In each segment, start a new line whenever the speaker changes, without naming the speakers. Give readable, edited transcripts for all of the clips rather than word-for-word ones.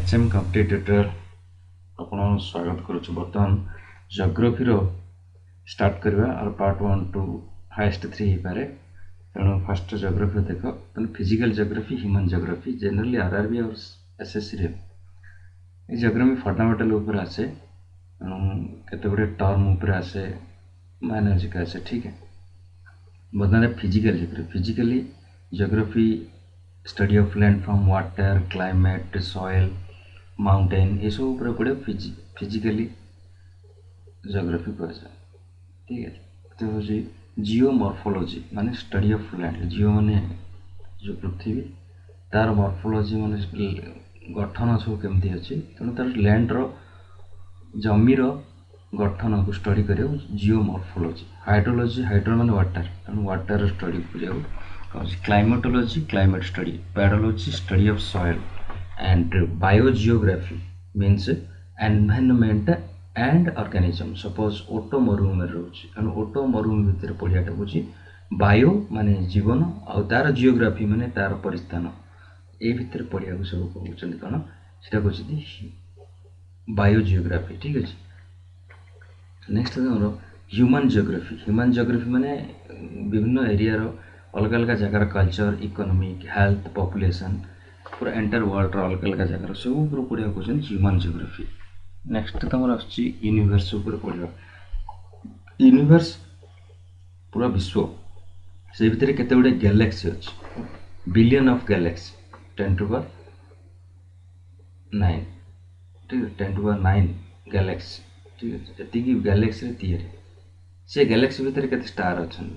HM complete tutorial आपन स्वागत करुछु। बर्तमान जियोग्राफी रो स्टार्ट करबा और पार्ट 1 टू हाईएस्ट 3 ही पारे। तेणु फर्स्ट जियोग्राफी देखो तेणु physical geography, human geography generally RRB और एसएससी रे ए जियोग्राफी फंडामेंटल ऊपर आसे, केते गुडे टर्म ऊपर आसे, माइनर आसे। ठीक है, बदले physical geography, physically geography study of land from water, climate, soil, mountain ये सब पड़े फिजिकली जियोग्राफी कह। ठीक है, तो हूँ जियोमॉर्फोलॉजी माने स्टडी ऑफ लैंड। जियो माने जो पृथ्वी तार मॉर्फोलॉजी माने गठन सब केमती अच्छी, तेणु तार लैंड रो जमीर गठन को स्टडी करिया जियोमॉर्फोलॉजी। हाइड्रोलॉजी, हाइड्रो माने वाटर, तेणु वाटर स्टडी करिया। Climatology, climate study. Pedology, study of soil. and biogeography means environment and organism। suppose ओटो मरुभूमि रोचे, तेणु ओटो मरुभूमि भितर पढ़ियाटा बुझी बायो माने जीवन आ तार जियोग्राफी माने तार परिस्थान ए भितर पढ़िया सब कहते कौन सेटा कहते बायोजियोग्राफी। ठीक है, नेक्स्ट हमर ह्यूमन जियोग्राफी। ह्यूमन जियोग्राफी माने विभिन्न एरिया रो अलग अलग जगार कल्चर, इकोनॉमिक, हेल्थ, पॉपुलेशन पूरा एंटायर वर्ल्ड रो अलग अलग जगार सब ऊपर पढ़िया कहते ह्यूमन जियोग्राफी। नेक्स्ट तुम आसुची यूनिवर्स ऊपर पढ़िया। यूनिवर्स पूरा विश्व से भितर केते गुडे गैलेक्सी अछि, billion of galaxy, 10 to power 9। ठीक है, 10 टू पावर 9 गैलेक्सी। ठीक है, जति की गैलेक्सी रे थियरी से गैलेक्सी भितर केते स्टार अछन,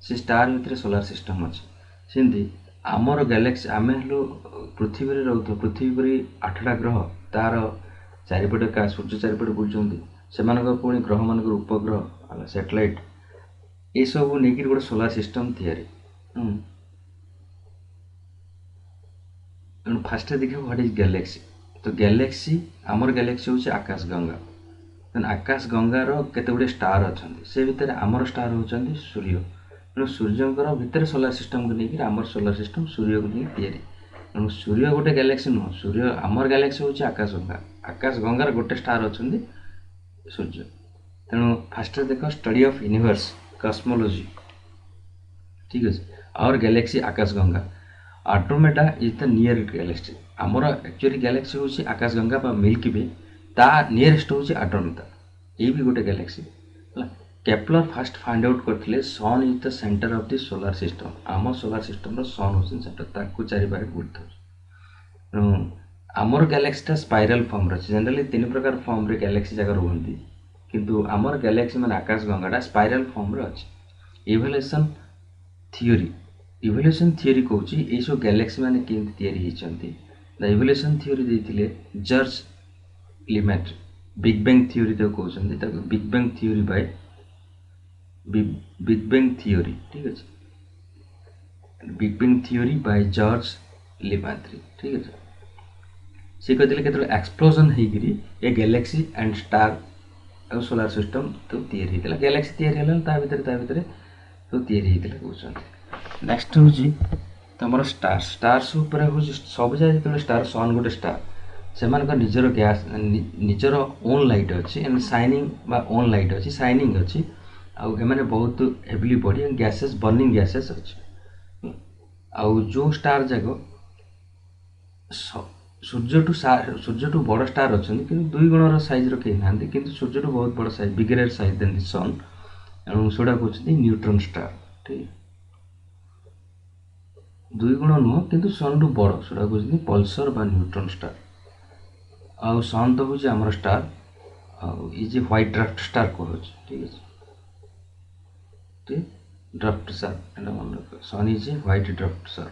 से स्टार भितर सोलर सिस्टम अछि। सेंती आमर गैलेक्सी आमे हलो पृथ्वी रे रहतो, पृथ्वी पर 8टा ग्रह तार चारिपटे का सूर्य चारिपटे बुलचंदी, सेमानक पुणी ग्रह मानक उपग्रह सैटेलाइट ये सब नहीं गोटे सोलर सिस्टम थियरी। फास्ट देखिए व्हाट इज गैलेक्सी। तो गैलेक्सी आमर गैलेक्सी हूँ आकाश गंगा। आकाश गंगार केते गुडे स्टार अच्छा, से भितर आमर स्टार होचंदी सूर्य। तेणु सूर्यंकर भितर सोलर सिस्टम को लेकिन आमर सोलर सिस्टम सूर्य को लेकिन तैयारी। तेणु सूर्य गोटे गैलेक्सी नुह, सूर्य आमर गैलेक्सी हूँ आकाश गंगा। आकाश गंगार गोटे स्टार अच्छा सूर्य। तेणु फास्ट देख स्टडी ऑफ यूनिवर्स, कस्मोलॉजी। ठीक है, और Galaxy Akash Ganga. Andromeda is the near Galaxy. आमर एक्चुअली गैलेक्सी हूँ आकाश गंगा बा मिल्की वे, ता नियरेस्ट हूँ एंड्रोमेडा, ये भी गोटे galaxy. Kepler first find out करथिले sun is the centre of the solar system. आम सोलर सिस्टम रो सन होसन सेंटर, ताकू चारि बारे बुलथौ। आमर गैलेक्सीटा स्पाइरल फॉर्म रे, जनरली 3 प्रकार फॉर्म रे गैलेक्सी जगह रहंती, किंतु आमर गैलेक्सी माने आकाश गंगाटा स्पाइरल फॉर्म रे अछि। इवोल्यूशन थ्योरी, इवोल्यूशन थ्योरी कहूची ए सब गैलेक्सी माने केमति तयारी हिचंती। द इवोल्यूशन थ्योरी देथिले George Lemaitre. Big bang theory तो कहउछंती, ताको big bang theory by big bang theory. ठीक है, big bang theory by George Lemaitre. ठीक है, से कहते केते एक्सप्लोजन हेगिरी ए गैलेक्सी एंड स्टार और सोलर सिस्टम तो तैयारी हेतिला। गैलेक्सी तैयारी हलन ता भितर तो तैयारी हेतिला कहउछंती। नेक्स्ट होची तमरो स्टार। स्टार्स ऊपर होची सब जाय जेते स्टार सन गोटे स्टार सेमानक निजर गैस निजर ओन लाइट अछि एंड शाइनिंग बा ओन लाइट अछि, शाइनिंग अछि। आउ एमाने बहुत heavily body and gases, burning gases अछि। आउ जो स्टार जाको सूर्य टू बड़ स्टार अच्छे, किंतु 2 गुणर साइज रखे ना, किंतु सूर्य टू बहुत बड़ size, bigger size than the sun. एणु सेटा कहते न्यूट्रॉन स्टार। ठीक, 2 गुण नुह किंतु सन टू बड़, सेटा कहते पल्सर बा न्यूट्रॉन स्टार। आउ सन तो हूँ आमर स्टार, आउ ये व्हाइट ड्वार्फ स्टार कहूँ। ठीक है, ड्वार्फ स्टार एटा मन रख, sun is white dwarf star.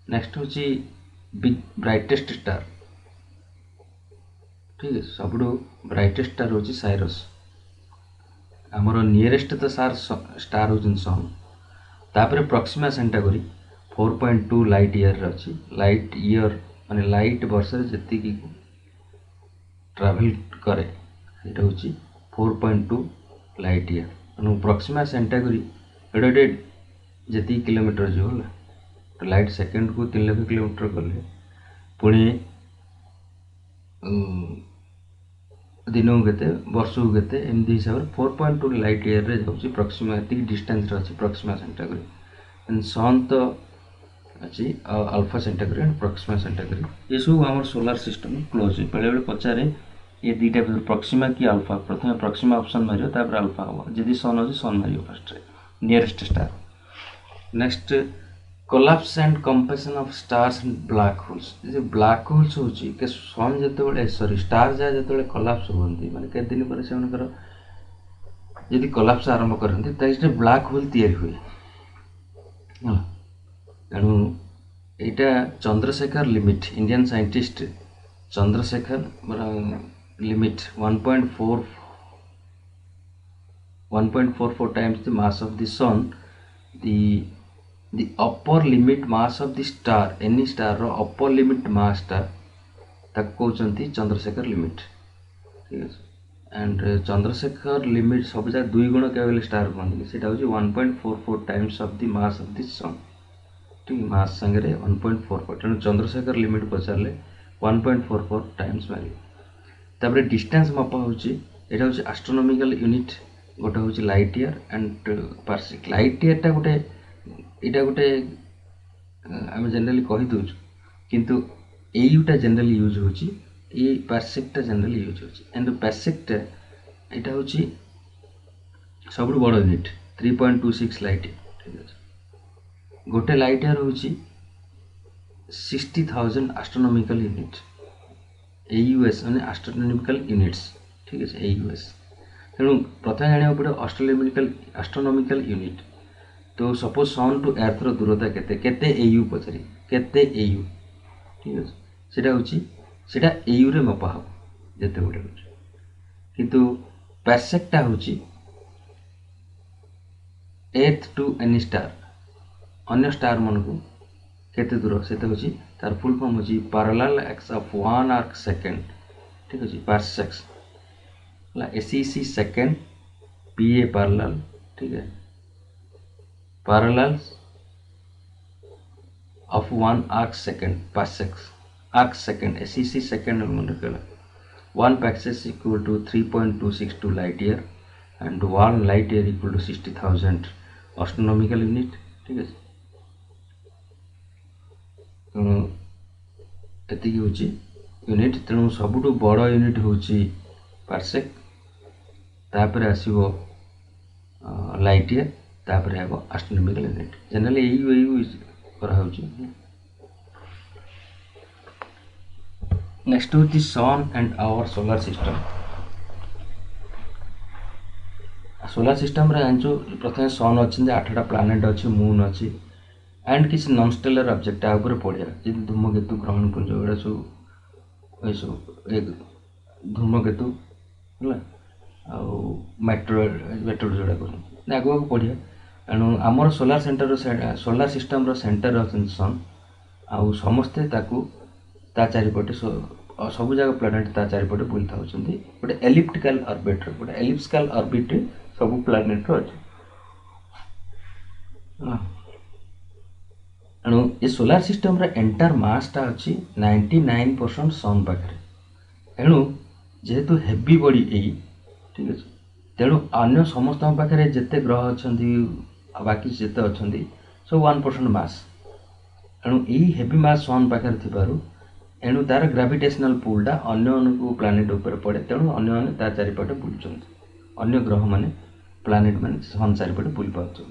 Next हूँ बिग ब्राइटेस्ट स्टार। ठीक है, सब ब्राइटेस्ट स्टार हूँ साइरस। आमर नियरेस्ट तो स्टार हूँ सन, तापर प्रॉक्सिमा सेंटागोरी 4.2 लाइट ईयर अच्छी। लाइट ईयर माने लाइट वर्ष जी ट्रावेल करे ये हूँ 4.2 लाइट ईयर। तेणु प्रॉक्सिमा सेंटागोरी एडे जी किलोमीटर जो है, लाइट सेकेंड को 3 लाख किलोमीटर गले पुणी दिन को केते वर्ष को केते एमती हिसाब से 4.2 लाइट ईयर रे जाउची प्रॉक्सिमा एति डिस्टेंस रे अछि प्रॉक्सिमा सेंटाग्री एंड सन तो अछि अल्फा सेंटाग्री एंड प्रॉक्सिमा सेंटाग्री ये सब हमर सोलर सिस्टम क्लोज है बेले बेले पचारे ये दुटा भीतर प्रॉक्सिमा की अल्फा प्रथम प्रॉक्सिमा ऑप्शन मारियो तापर अल्फा हो जदी सन अछि सन Mario first ray nearest star next collapse and compression of stars and black holes J black holes होची के सन जते बेले सॉरी स्टार जा जते बेले कोलैप्स होंती माने के दिन पर से उनकर यदि कोलैप्स आरंभ करते ताइसे ब्लैक होल तैयारी हुए तेणु यहाँ Chandrashekhar limit Indian scientist Chandrashekhar limit 1.44 times the mass of the sun the upper limit mass of the star any star ro upper limit mass टा ताको कहउचंती चंद्रशेखर लिमिट ठीक है एंड चंद्रशेखर लिमिट सब जा 2 गुण केवल स्टार कहंती सेटा होची 1.44 times of the mass of the sun ठीक मास संगे 1.44 तेणु चंद्रशेखर लिमिट पचारे 1.44 टाइम्स मारे तापर डिस्टेंस मापा होची एटा होची एस्ट्रोनॉमिकल यूनिट गोटे होची light year and parsec light year टा गोटे एटा गोटे आम जनरली कहि दउछ किंतु एटा जनरली यूज होची ए पार्सेक टा जनरली यूज होची एंड पार्सेक टा एटा होची सबुठ बड़ यूनिट 3.26 लाइट ठीक है गोटे लाइट ईयर होची 60,000 एस्ट्रोनॉमिकल यूनिट AUS माने एस्ट्रोनॉमिकल यूनिट्स ठीक है AUS तेणु प्रथम जाना पड़े एस्ट्रोनॉमिकल यूनिट तो सपोज सन टू अर्थ रो दूरता केते केते AU पचरी केते AU ठीक है सेटा होची सेटा AU रे मपा हो जते गुडे होची किंतु पार्सेक टा होची एर्थ टू एनी स्टार अन्य स्टार मन को केते दूर सेते होची तार फुल फॉर्म होची parallax of 1 arc second ठीक होची पार्सेक्स ला SEC सेकंड PA पैरेलल ठीक है parallel of 1 arc second parsecs arc second SEC second मन रखला 1 parsec equal to 3.262 light year and 1 light year equal to 60,000 astronomical unit ठीक है तेणु एतिकी होची यूनिट तेणु सबुठु बड़ यूनिट होची पार्सेक तापर आसीबो लाइट ईयर तापर आबो एस्ट्रोनॉमिकल यूनिट जनरली एयू करा होची नेक्स्ट होची सन एंड आवर सोलर सिस्टम रे आंचो प्रथम सन अछि 8टा प्लैनेट अछि मून अछि एंड किसी नॉन स्टेलर ऑब्जेक्ट आगे पढ़िया जी धूमकेतु ग्रहण पुंज एटा सब एक धूमकेतु है मेट्रोइड जोड़ा कर आगे पढ़िया तेणु आमर सोलार सिस्टम रो सेंटर अच्छे सन आउ समस्ते ता चारिपटे सब जगह प्लानेट ता चारिपटे बुली था गोटे एलिप्टिकल ऑर्बिट गोटे एलिप्टिकल ऑर्बिट सब प्लानेट अच्छे तेणु ये सोलार सिस्टम रे एंटायर मास टा अच्छी 99% सन पाखे तेणु जेहेतु हेवी बॉडी यही ठीक अच्छे तेणु अन्य समस्त पाखे जिते ग्रह अच्छा बाकी जिते अच्छा सब 1% मास तेणु यही हेवी मास सन पाखे तेणु तार ग्राविटेशनल पुल टा अन्य प्लानेट उपर पड़े तेणु अन्य तार चारिपटे बुलुं अन्य ग्रह माने प्लानेट माने सन चारिपटे बुली पार्छन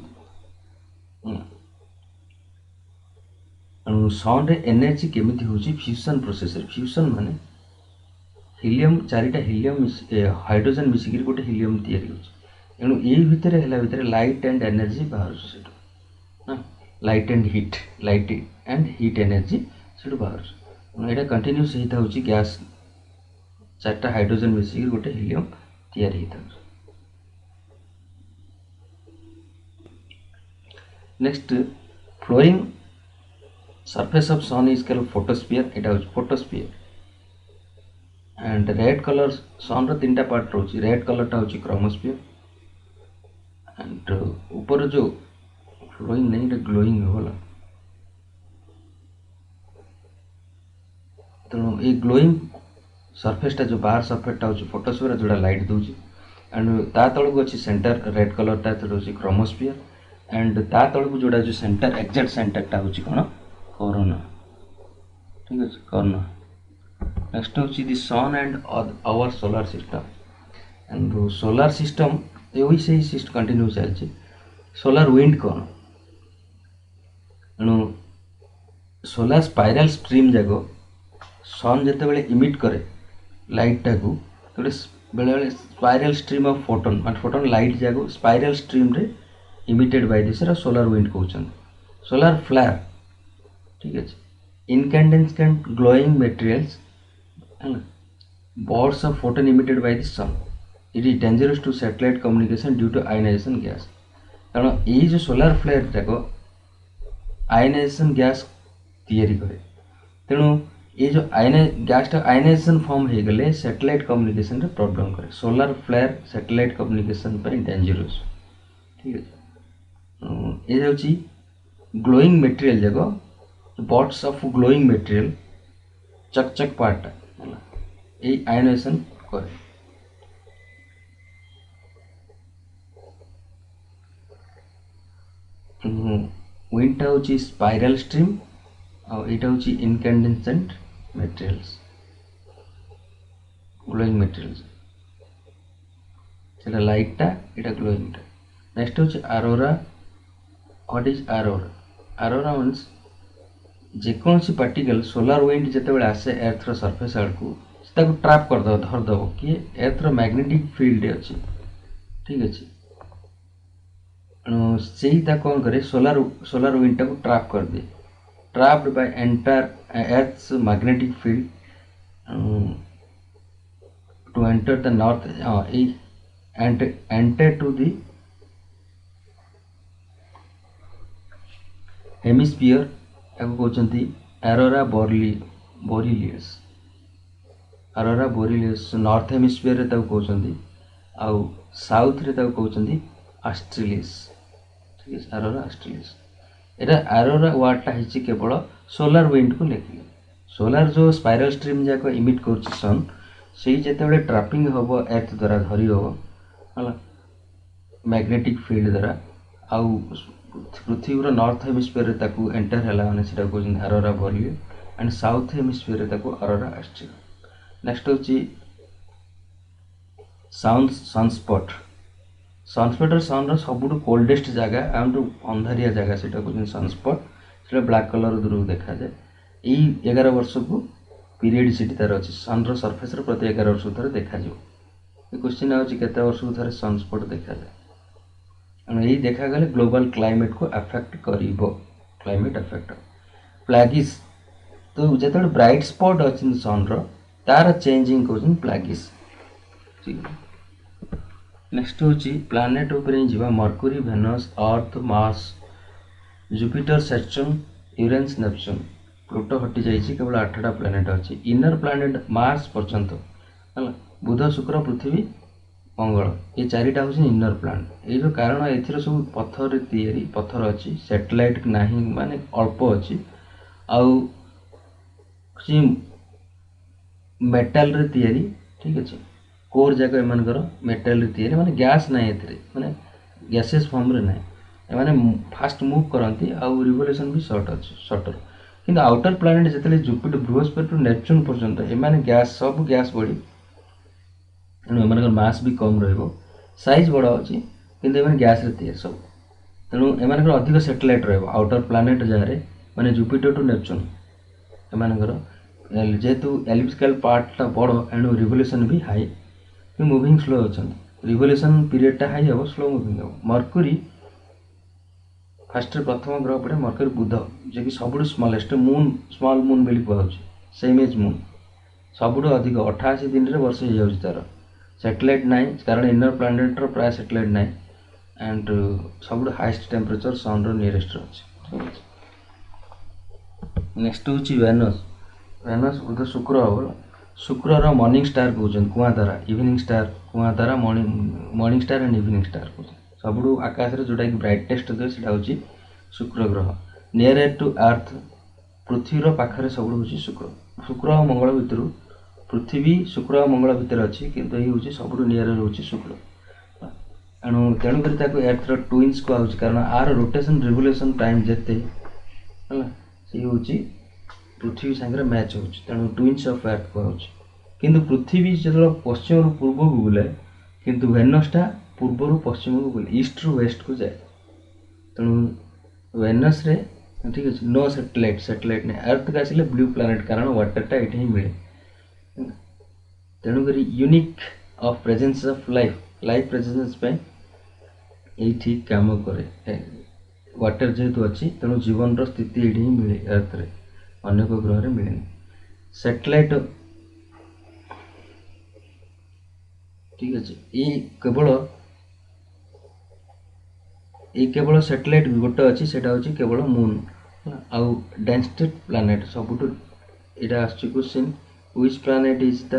सन रे एनर्जी केमिति होची फ्यूजन प्रोसेस फ्यूजन माने हीलियम चारिटा हीलियम हाइड्रोजन मिसिक गोटे हीलियम तैयारी होची एणु एई भितर लाइट एंड एनर्जी बाहर सेटू लाइट एंड हीट एनर्जी सेटू बाहर एटा कंटिन्यूस हेता होची गैस चारटा हाइड्रोजन मिसिक गोटे हीलियम तैयारी हेता next flowing surface of sun is called photosphere eta hoch photosphere and red color sun ro तीनटा पार्ट रोची रेड कलर टा होची chromosphere and ऊपर जो flowing नहीं रे glowing होला तो ये glowing सरफेसटा जो बाहर सरफेसटा होची फोटोस्फीयर जोड़ा लाइट दूची एंड ता तळକୁ अछि सेंटर रेड कलर ता होची क्रोमोस्फियर एंड ता तळକୁ जोड़ा जो सेंटर एक्जेक्ट सेंटरटा होची कोन कोरोना ठीक अछि कोरोना नेक्स्ट होची the sun and our solar system and solar system एही से सिस्ट कंटिन्यू चलछि सोलर विंड कोन एनु सोलर स्पाइरल स्ट्रीम जागो सन जेते बेले इमिट करे लाइट टाकू तो बेले बेले स्पाइरल स्ट्रीम ऑफ फोटोन मान फोटोन लाइट जागो स्पाइरल स्ट्रीम रे emitted by this solar wind कहउछन सोलर फ्लेयर ठीक है incandescent glowing materials bursts of photon emitted by the sun it is dangerous to satellite communication due to ionisation gas कारण ये जो solar flare जाको ionisation gas तैयारी करे तेणु ये जो गैस आयनाइजेशन फॉर्म हो गले सैटेलाइट कम्युनिकेशन रे प्रॉब्लम करे सोलर फ्लेयर सैटेलाइट कम्युनिकेशन पर डेंजरस ठीक है ये होची ग्लोइंग मटेरियल जाको बॉट्स ऑफ ग्लोइंग मटेरियल चकचक पार्ट ये आयनाइजेशन करे विंडटा होची स्पाइरल स्ट्रीम और एटा होची इनकैंडेसेंट मटेरियल्स ग्लोइंग मटेरियल्स सेटा लाइटटा एटा ग्लोइंगटा नेक्स्ट होची aurora what is aurora aurora means जेकोसी पार्टिकल सोलर विंड जेते बेले आसे अर्थ रो सरफेस आड़कू ताको ट्रैप कर दो धर दो कि अर्थ रो मैग्नेटिक फील्ड अछि ठीक अछि से कौन करे सोलर विंड टाको ट्रैप कर दे trapped by entire Earth's magnetic field to enter the north and enter to the hemisphere याको कहउचंती अरोरा बोरिलियस अरोरा बोरिलियस नॉर्थ हेमिस्फीयर रे ताको कहउचंती आउ साउथ रे ताको कहउचंती ऑस्ट्रेलियस ठीक है अरोरा ऑस्ट्रेलियस एटा अरोरा वार्डटा हिची केवल सोलर विंड को लेकिन सोलर जो स्पाइरल स्ट्रीम जाको इमिट कर सन से जेते बेले ट्रैपिंग होबो अर्थ द्वारा धरी होबो हला मैग्नेटिक फील्ड द्वारा आउ पृथ्वी रो नॉर्थ हेमिस्फीयर रे ताको एंटर हला माने सेटा को अरोरा बोरिलियस एंड साउथ हेमिस्फीयर रे ताको अरोरा ऑस्ट्रेलियस नेक्स्ट होची सनस्पॉट सनस्पॉट सन सबुठ कोल्डेस्ट जगह एंड अंधारिया जगह से सनस्पॉट से ब्लैक कलर दूर देखा जाए यही 11 वर्ष को पीरियडिसिटी तार अच्छी सन सरफेस प्रति 11 वर्ष थे देखा क्वेश्चन आज केते वर्ष को थे सनस्पॉट देखा जाए यही देखा गले ग्लोबल क्लाइमेट को अफेक्ट करिवो क्लाइमेट अफेक्ट प्लागिस तो जेते ब्राइट स्पॉट अच्छी सन तार चेंजिंग कर प्लागिस ठीक है नेक्स्ट होची प्लैनेट ऊपर जीवा Mercury Venus Earth Mars Jupiter Saturn Uranus Neptune Pluto हटि जाइए केवल 8टा प्लैनेट अच्छी इनर प्लैनेट मार्स पर्यंत है बुध शुक्र पृथ्वी मंगल ये 4टा हूँ इनर प्लैनेट ये कारण एथर सब पत्थर तैयारी पत्थर अच्छी सैटेलाइट नहीं माने अल्प अच्छी आउ मेटाल रे तैयारी ठीक अच्छे कोर जाक एमनकर मेटाल तैयारी माने गैस ना एथरे माने गैसेस फॉर्म रे ना माने फास्ट मूव करती आउ रिवोल्यूशन भी शॉर्टर किंतु आउटर प्लैनेट जिते जुपिटर बृहस्पति टू नेपच्यून पर्यंत एमाने गैस सब गैस बॉडी तेणु एम मास भी कम रहिबो साइज बड़ा अच्छी किंतु एमाने गैस रे तैयारी सब तेणु एम अधिक सैटेलाइट रहिबो आउटर प्लैनेट जहाँ माने जुपिटर टू नेपच्यून एमानकर जेहेतु एलिप्टिकल पार्टा बड़ एणु रिवोल्यूशन भी हाई मूविंग स्लो अच्छा रिवोल्यूशन पीरियडटा हाई हम स्लो मूविंग हम मर्क्यूरी फास्ट प्रथम ग्रह पड़े मर्क्यूरी बुध जे कि सबुठ स्मॉलेस्ट मून स्मॉल मून बोली कहूँ सेम एज मून सबुठ अधिक 88 दिन रे वर्ष हो जाउछि तार सैटेलाइट ना कारण इनर प्लैनेट प्राय सैटेलाइट ना एंड सबुठ हाईएस्ट टेम्परेचर सन रो नियरेस्ट अच्छे नेक्स्ट होची वेनस वेनस बुध शुक्र हम शुक्र मॉर्निंग स्टार कहते कुआतारा इवनिंग स्टार कुआतारा morning star and evening star कहते सबुठ आकाश में जोटा कि ब्राइटेस्ट हुए से शुक्र ग्रह नियर टू अर्थ पृथ्वीर पाखे सबुठ हूँ शुक्र शुक्र और मंगल भितर पृथ्वी शुक्र और मंगल भितर अच्छी किंतु ये हूँ सब नियर रोचे शुक्र तेणुक एर्थर ट्विन्स कहूँ कारण आर रोटेशन रेवोल्यूशन टाइम जिते है सी हूँ पृथ्वी सागर मैच हो तेणु ट्विन्स ऑफ अर्थ कहूँ किंतु पृथ्वी जो पश्चिम पूर्व को बुले किंतु वेनसटा पूर्व पश्चिम को बुले ईस्ट रु वेस्ट को जाए तेणु वेनस रे ठीक अच्छे नो सैटेलाइट नहीं अर्थ का आसिले ब्लू प्लानेट कारण वाटरटा ये ही मिले तेणुक unique of presence of life presence पे ये ठीक काम करे वाटर जेहेतु अच्छी तेणु जीवन स्थिति ये ही मिले अर्थ रे अन्य को ग्रह मिले सैटेलाइट ठीक अच्छे ये केवल सैटेलाइट गोटे अच्छी से केवल मून आउ डेंसेस्ट प्लानेट सबुठ यहाँ question which planet is the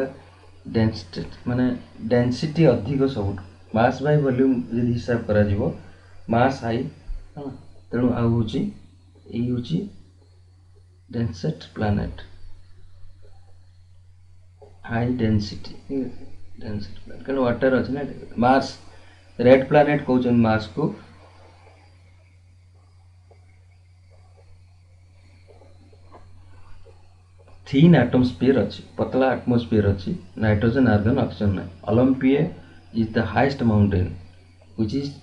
densest माने डेंसिटी अधिक सबुठ मास बाय वॉल्यूम यदि हिसाब करा जीवो मास हाई तेणु आउ हूँ densest planet high density planet कारण वाटर अच्छे ना मार्स रेड प्लानेट कहते मार्स को थीन एटमोस्फियर अच्छी पतला एटमोस्फियर अच्छी नाइट्रोजन आर्गन ऑक्सीजन ना Olympia is the highest mountain which is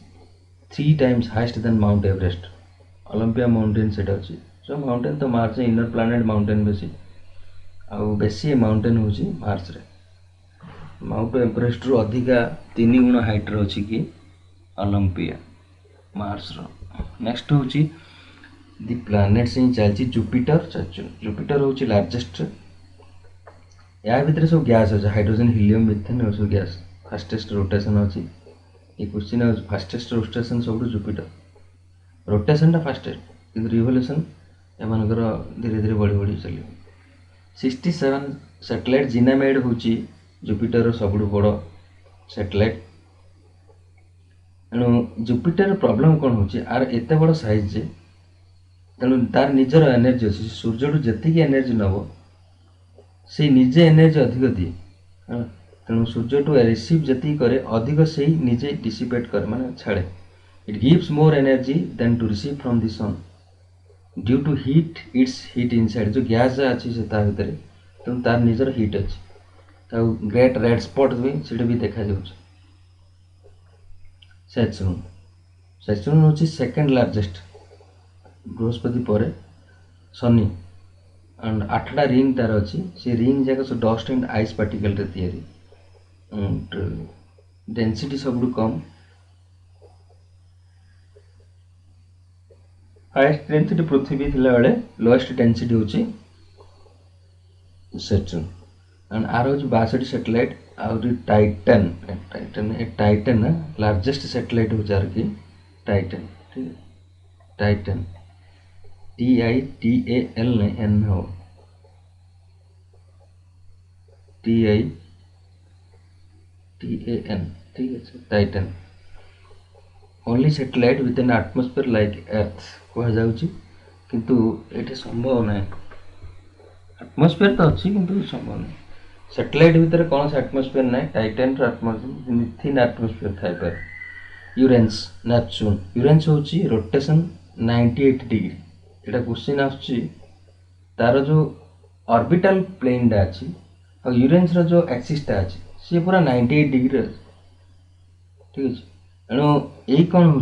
3 times highest than Mount Everest Olympia mountain से अच्छी सो माउंटेन तो मार्स इनर प्लानेट माउंटेन बेसी आउ बेसी माउंटेन हूँ मार्स रे माउंट एवरेस्ट रु अधिका 3 गुण हाइट रे अच्छी कि ओलंपिया मार्स रो नेक्स्ट हूँ दि प्लानेट्स ही चलती जुपिटर सैटर्न जुपिटर हूँ लार्जेस्ट या भितर सब गैस अच्छे हाइड्रोजन हिलियम मिथेन सब गैस फास्टेस्ट रोटेशन अच्छी ये क्वेश्चन है फास्टेस्ट रोटेशन सब जुपिटर रोटेशन टा फास्टेस्ट कि रिवोल्यूशन एमनकर धीरे धीरे बढ़ी बढ़ी चलो 67 सैटेलाइट जिनामेड हूँ जुपिटर सब बड़ सैटेलाइट तेणु जुपिटर प्रॉब्लम कौन हो आर एत बड़ साइज जे तेणु तार निजर एनर्जी अच्छी सूर्य जी एनर्जी नब से निजे एनर्जी अधिक दिए तेणु सूर्य टू रिसीव जी करे अधिक से निजे डिसिपेट कर माने छाड़े it gives more energy than to receive from the sun due to heat its heat inside जो गैस अच्छी से भितर तेणु तार निजर हीट अच्छी ग्रेट रेड स्पॉट भी से भी देखा सैटर्न हूँ सेकेंड लार्जेस्ट बृहस्पति पर शनि एंड 8टा रिंग तार अच्छी से रिंग जाक सब dust and ice particle and density सब कम हाईएस्ट डेंसिटी पृथ्वी थिला बेले लोएस्ट डेंसिटी हूँ सैटर्न एंड आर हूँ 62 सैटेलाइट आउरी टाइटन लार्जेस्ट सैटेलाइट हूँ आर कि टाइटन ठीक है टाइटन TITAN नहीं एन हो TITAN ठीक है Titan only satellite with an atmosphere like earth कह किंतु ये संभव ना एटमॉस्फेयर तो अच्छी किंतु संभव नहीं सैटेलाइट भितर कौन सा एटमॉस्फेयर ना टाइटन एटमॉस्फेयर थिन एटमॉस्फेयर थाई पर यूरेनस नेपच्यून यूरेनस हूँ रोटेशन 98 डिग्री यहाँ क्वेश्चन आर जो ऑर्बिटल प्लेनटा अच्छी और यूरेनस जो एक्सिसटा अच्छी सी पूरा 98 डिग्री अच्छी ठीक है तेणु यही कौन हो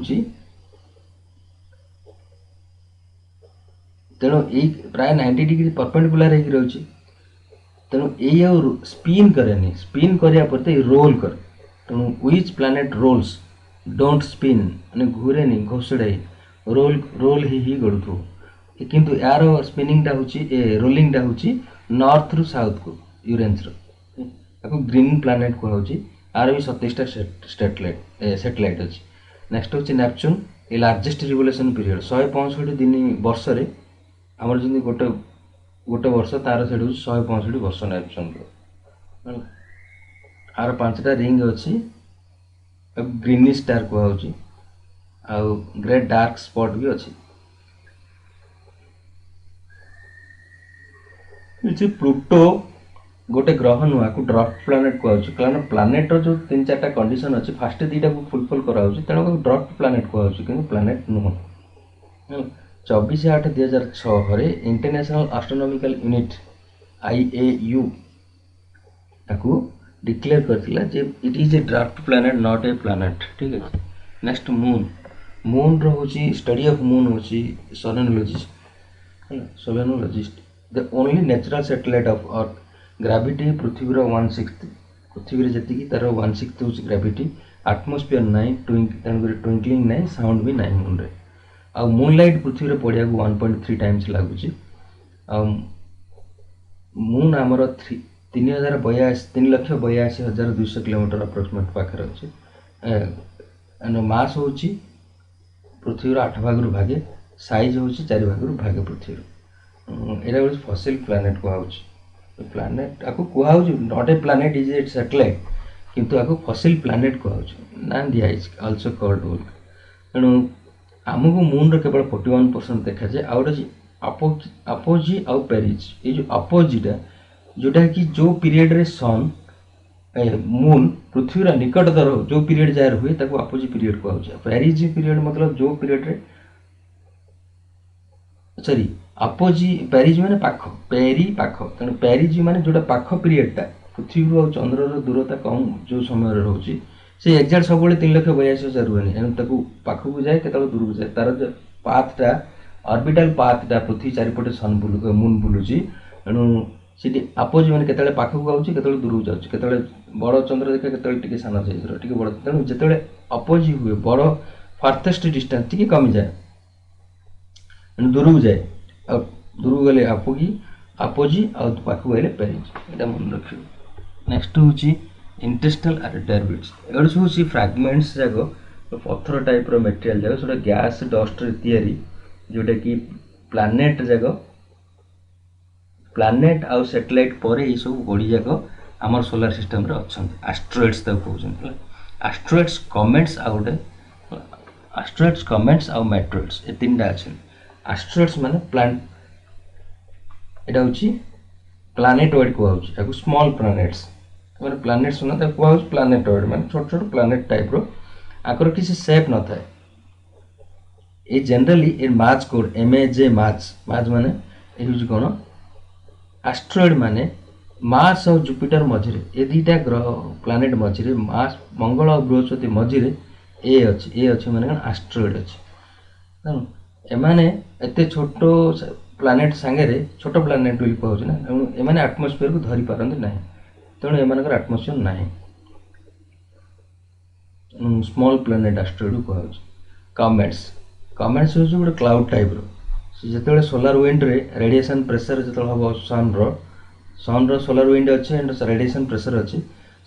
तेणु यही प्राय 90 डिग्री परपेंडिकुलर हो रही तेणु ये स्पिन करे स्पिन कराया पर रोल कर तेणु which planet rolls don't spin माने घूरे नहीं घोषड़े रोल ही गड़ु किंतु यार स्पिनिंगटा हूँ रोलिंगटा हूँ नॉर्थ रु साउथ को यूरेनस रो ग्रीन प्लानेट कहूँ आर भी 27टा सैटेलाइट अच्छी नेक्स्ट हूँ नेपच्यून ये लार्जेस्ट रिवोल्यूशन पीरियड 165 दिन वर्ष आमर जमी गोटे वर्ष तार से 165 वर्ष नेपच्यून आर 5टा रिंग अच्छी ग्रीनी स्टार कहूँ आउ ग्रेट डार्क स्पॉट भी अच्छी प्लूटो गोटे ग्रह नुआ को ड्वार्फ प्लानेट कहूँ कारण प्लानेट जो 3-4टा कंडीशन अच्छी फास्ट दीटा को फुलफिल कराऊँ तेणु ड्वार्फ प्लानेट कहूँ कि प्लानेट नुह 24/8/2006 इंटरनेशनल एस्ट्रोनॉमिकल यूनिट IAU ताकू डिक्लेयर करथिला जे it is a dwarf planet not a planet. ठीक है। नेक्स्ट मून मून रो होची स्टडी ऑफ मून होची selenologist the only natural satellite of earth gravity पृथ्वी रो 1/6 पृथ्वी जति की तार 1/6 होची ग्रेविटी एटमॉस्फेयर नाही ट्विंकलिंग नाही साउंड भी नाही मून रे आ मूनलाइट पृथ्वी रे पड़िया को 1.3 टाइम्स लागुची आ मून आमर 3,82,200 किलोमीटर अप्रोक्सीमेट पाखे अच्छे मास हूँ पृथ्वी 8 भाग भागे साइज हूँ 4 भाग भागे पृथ्वी यहाँ हूँ फसिल प्लानेट कहूँ प्लानेट आपको कहूँ not a planet is a satellite किंतु आपको फसिल प्लानेट कहूँ ना दिखाई अल्सो कॉल्ड वोल्क तेणु आमको मून रो केवल 41% देखा जाए आ गोटे अपोजी आउ पेरिज ये जो अपोजिटा जोटा कि जो पीरियड रे सन मून पृथ्वी निकटतर जो पीरियड जार हुए ताको अपोजी पीरियड कहूँ पेरिज पीरियड मतलब जो पीरियड रे सॉरी अपोजी पेरिज माने पाख पेरी पाख तेणु पेरिज माने जोटा पाख पीरियडटा पृथ्वी और चंद्र दूरता कम जो समय रोचे से एक्जाक्ट सब 3,82,000 रुहे एणु ताको पाखक जाए के दूर को जाए तार पाथटा ऑर्बिटल पाथटा पृथ्वी चारिपटे सन बुलू मून बुलूची एणु सीटी अपोज मैंने केतले पाखक आउची केतले दूर को जाउची केतले बड़ चंद्र देखा केतले टिके साना साइज रो टिके बड़ तेणु जेतले अपोज हुए बड़ फार्थेस्ट डिस्टेंस टिके कमी जाए एणु दूर को जाए आ दूर को गले अपोजी आ पाखक गले पेरिज एटा मन रखियो। नेक्स्ट होची इंटरस्टेलर ऑर्बिट्स एगुड सब होची फ्रैगमेंट्स जाको पत्थर टाइप रो मटेरियल जाको सोडा गैस डस्ट रे तयारी जोटा कि प्लानेट जाको प्लानेट आउ सैटेलाइट पर ये सब बॉडी जाक आमर सोलार सिस्टम रे अच्छे एस्ट्रॉइड्स कहते एस्ट्रॉइड्स कमेट्स आ गोटे एस्ट्रॉइड्स कमेट्स आउ मेट्रॉइड्स ये 3टा अच्छे एस्ट्रॉइड्स माने प्लान एटा होची प्लानेटॉइड कहूँ स्मॉल प्लानेट्स मैंने प्लानेट्स ना कहूँ प्लानेटॉइड माने छोट छोट प्लानेट टाइप रो आकर किसी शेप न था ये जनरली ए मास कोड MAJ मास माने ये कौन एस्ट्रॉइड माने मार्स और जुपिटर मझिरे ए दीटा ग्रह प्लानेट मझिरे मार्स मंगल और बृहस्पति मझिरे ए अच्छे माने कौन एस्ट्रॉइड अच्छे एमाने एते छोट प्लानेट सांगे छोट प्लानेट बोली कहूँ ना तेणु एमाने एटमॉस्फेयर को धरी पारंती नहीं तेणु एमानकर एटमॉस्फेयर नहीं स्मॉल प्लानेट एस्ट्रॉइड कहूँ। कमेट्स कमेट्स हूँ गोटे क्लाउड टाइप रो जिते सोलार विंड रे रेडिएशन प्रेशर जो हम सन रो सोलार विंड अच्छे एंड रेडिएशन प्रेशर अच्छे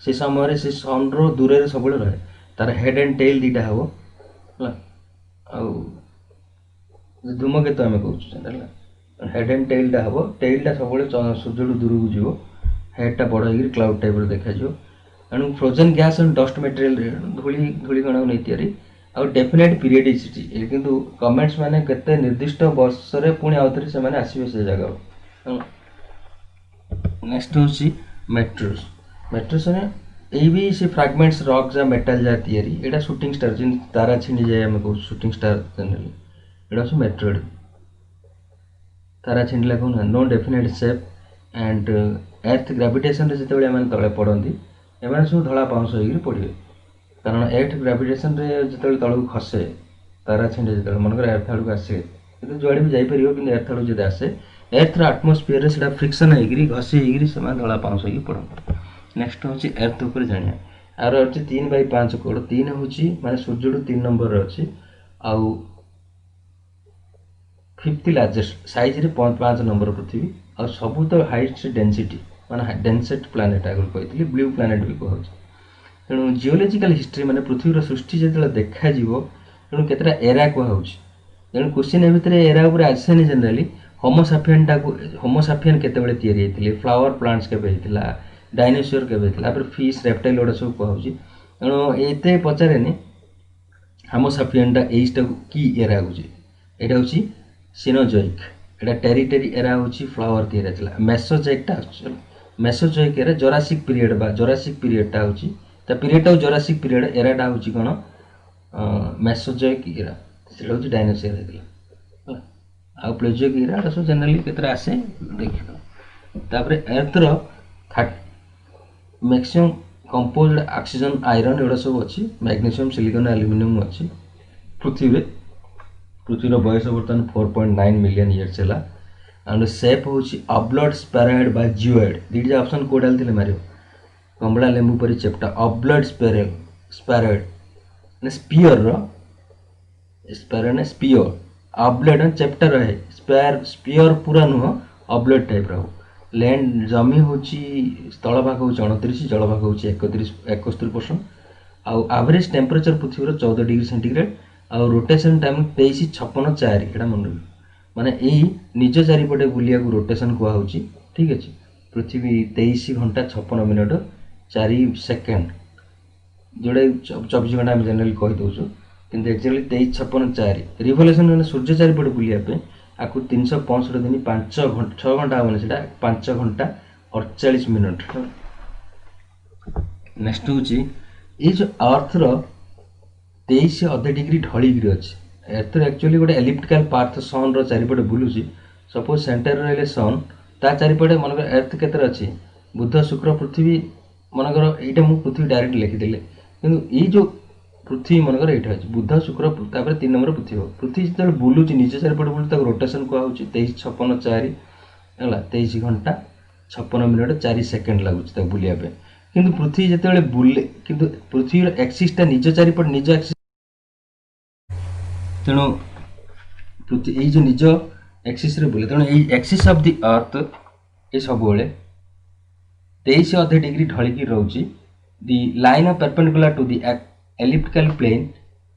से समय से सन रो दूर से सब रहे तार हेड एंड टेल दीटा हम धूमकेतु आम कहूँ हेड एंड टेलटा हम टेलटा सब सूर्य दूर को जीव हेडटा बड़ हो क्लाउड टाइप देखा तेणु frozen gas and dust material धूली धूलिकण नहीं तैयारी आउ डेफिनेट पीरियडिसिटी किंतु कमेंट्स माने केते निर्दिष्ट वर्ष रे पुणी आउथरे से माने आसीबे से जगह। नेक्स्ट होची मेट्रोस मेट्रोस ने ए भी से फ्रैगमेंट्स रॉक जा मेटल जा तैयारी एटा शूटिंग स्टार जिन तारा छिनी जाय हम को शूटिंग स्टार जनरली एटा से मेट्रोइड तारा छिनला को no definite shape and earth gravitation रे जते माने तळे पडंती एमाने सब धळा पाउंस होई पड़िबे कारण एर्थ ग्रेविटेशन रे जिते तल को खसे तारा छिंडे जिते मनकर एर्थ आड़ को आसे कि जुआड़े भी जापर कि एर्थ आड़ जब आसे एर्थ आटमोस्फियर से फ्रिक्शन होगी घसी होगी धला पाउंस होगी पड़ते। नेक्स्ट हूँ एर्थ उपर जाना आर अच्छे 3/5 कोड 3 हूँ माने सूर्य 3 नंबर अच्छी आउ 5th लार्जेस्ट साइज रे 5 नंबर पृथ्वी आ सबू तो हाइस्ट डेनसीटी माने डेनसेट प्लानेट आगे कही ब्लू प्लानेट भी कहूँ तेणु जियोलॉजिकल हिस्ट्री माने पृथ्वीर सृष्टि जो देखा तेणु केतटा एरा कहूँ तेणु क्वेश्चन ए एरा उपर आसेनि जनरली होमोसाफियन केतेबेले तैयारी होइथिले फ्लावर प्लांट्स केबे होइथिला डायनासोर केबे होइथिला पर फिश रेप्टाइल ओडा सब कहूँ तेणु एते पचारेनि होमोसाफियनटा एजटा की एरा हूँ एटा हूँ सिनोजोइक एटा टेरिटरी एरा हूँ फ्लावर तैयारी होइथिला मेसोजोइकटा मेसोजोइक एरा जोरासिक पीरियड बा जोरासिक पीरियडटा होची ता पीरियडटा जोरासिक पीरियड एराटा होची कोन मेसोजोइक एरा सेटा होची डायनोसर हेतला आ प्लेजोइक एरा सो जनरली केतरा आसे देखियो तापर एर्थर मैक्सिमम कंपोज्ड ऑक्सीजन आयरन एडा सब अच्छी मैग्नीशियम सिलिकॉन एल्यूमिनियम अच्छी पृथ्वीर बयस बर्तमान 4.9 मिलियन इयर्स है एंड सेप होची ऑब्लॉट स्पेरॉइड बा जियोइड दीटा ऑप्शन को डाल थिले मारियो कमला लेंबू परी चेप्टा ऑब्लॉट स्पेरॉइड ने स्पियर रो स्पेरॉइड ने स्पियर ऑब्लॉट चेप्टा रहे स्पियर पूरा नुह ऑब्लॉट टाइप रो लैंड जमी होची स्थल भाग होची 29 जल भाग होची 71% आउ एवरेज टेम्परेचर पृथ्वीर 14 डिग्री सेंटीग्रेड आउ रोटेशन टाइम 23:56 एटा मन माने एई निज चारिपटे बुलिया को रोटेशन कुआ होची ठीक अछि पृथ्वी 23 घंटा 56 मिनिट 4 सेकंड जोड़े 24 घंटा हम जनरली कहि दोछु किंतु एक्चुअली 23:56 रिवोल्यूशन माने सूर्य चारिपटे बुलिया पे आकु 365 दिन 5 घंटा 6 घंटा होने सेटा 5 घंटा 48 मिनिट नेक्स्ट होची ए जो अर्थ रो 23 अधे डिग्री ढली गिरी अछि एर्थ एक्चुअली गोटे एलिप्टिकल पाथ सन रो चारिपटे बुलुची सपोज सेंटर रहले सन ता चारिपटे मनकर एर्थ केतर अछि बुध शुक्र पृथ्वी मनकर एटा मु पृथ्वी डायरेक्ट लिखि देले किंतु ए जो पृथ्वी मनकर एटा अछि बुध शुक्र तापर 3 नंबर पृथ्वी जते बुलुची नीचे चारिपटे बुलु ताको रोटेशन को होची 23:56 हला 23 घंटा 56 मिनिट 4 सेकंड लागुची ताको बुलिया पे किंतु पृथ्वी जते बुले किंतु पृथ्वी रो एक्सिस ता निज चारिपटे निज एक्सिस तेणु पृथ्वी जो निज एक्सिस रे बुले तेणु एई एक्सिस ऑफ द अर्थ ए सब बेले 23 अधे डिग्री ढलिकी रहउची the line of perpendicular to the elliptical plane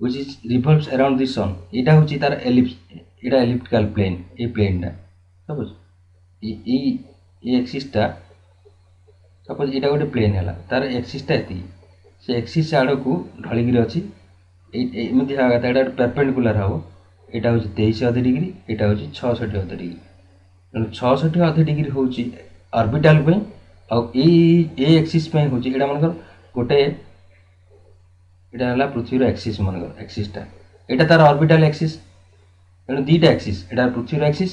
which is revolves around the sun एटा होची तार एटा elliptical plane ए प्लेन टा सपोज ए एक्सिस टा सपोज एटा गोटे प्लेन हला तार एक्सिस टा एती से एक्सिस आड़ को ढलिकी रे अछि एमती हागा एटा परपेंडिकुलर हबो एटा होची 23 अधे डिग्री एटा होची 66 अधे डिग्री तेणु 66 अधे डिग्री होची ऑर्बिटल पे आ ए एक्सिस पे होची एटा मनकर गोटे एटा हला पृथ्वी रो एक्सिस मनकर एक्सिस टा एटा तार ऑर्बिटल एक्सिस तेणु दीटा एक्सिस एटा पृथ्वी रो एक्सिस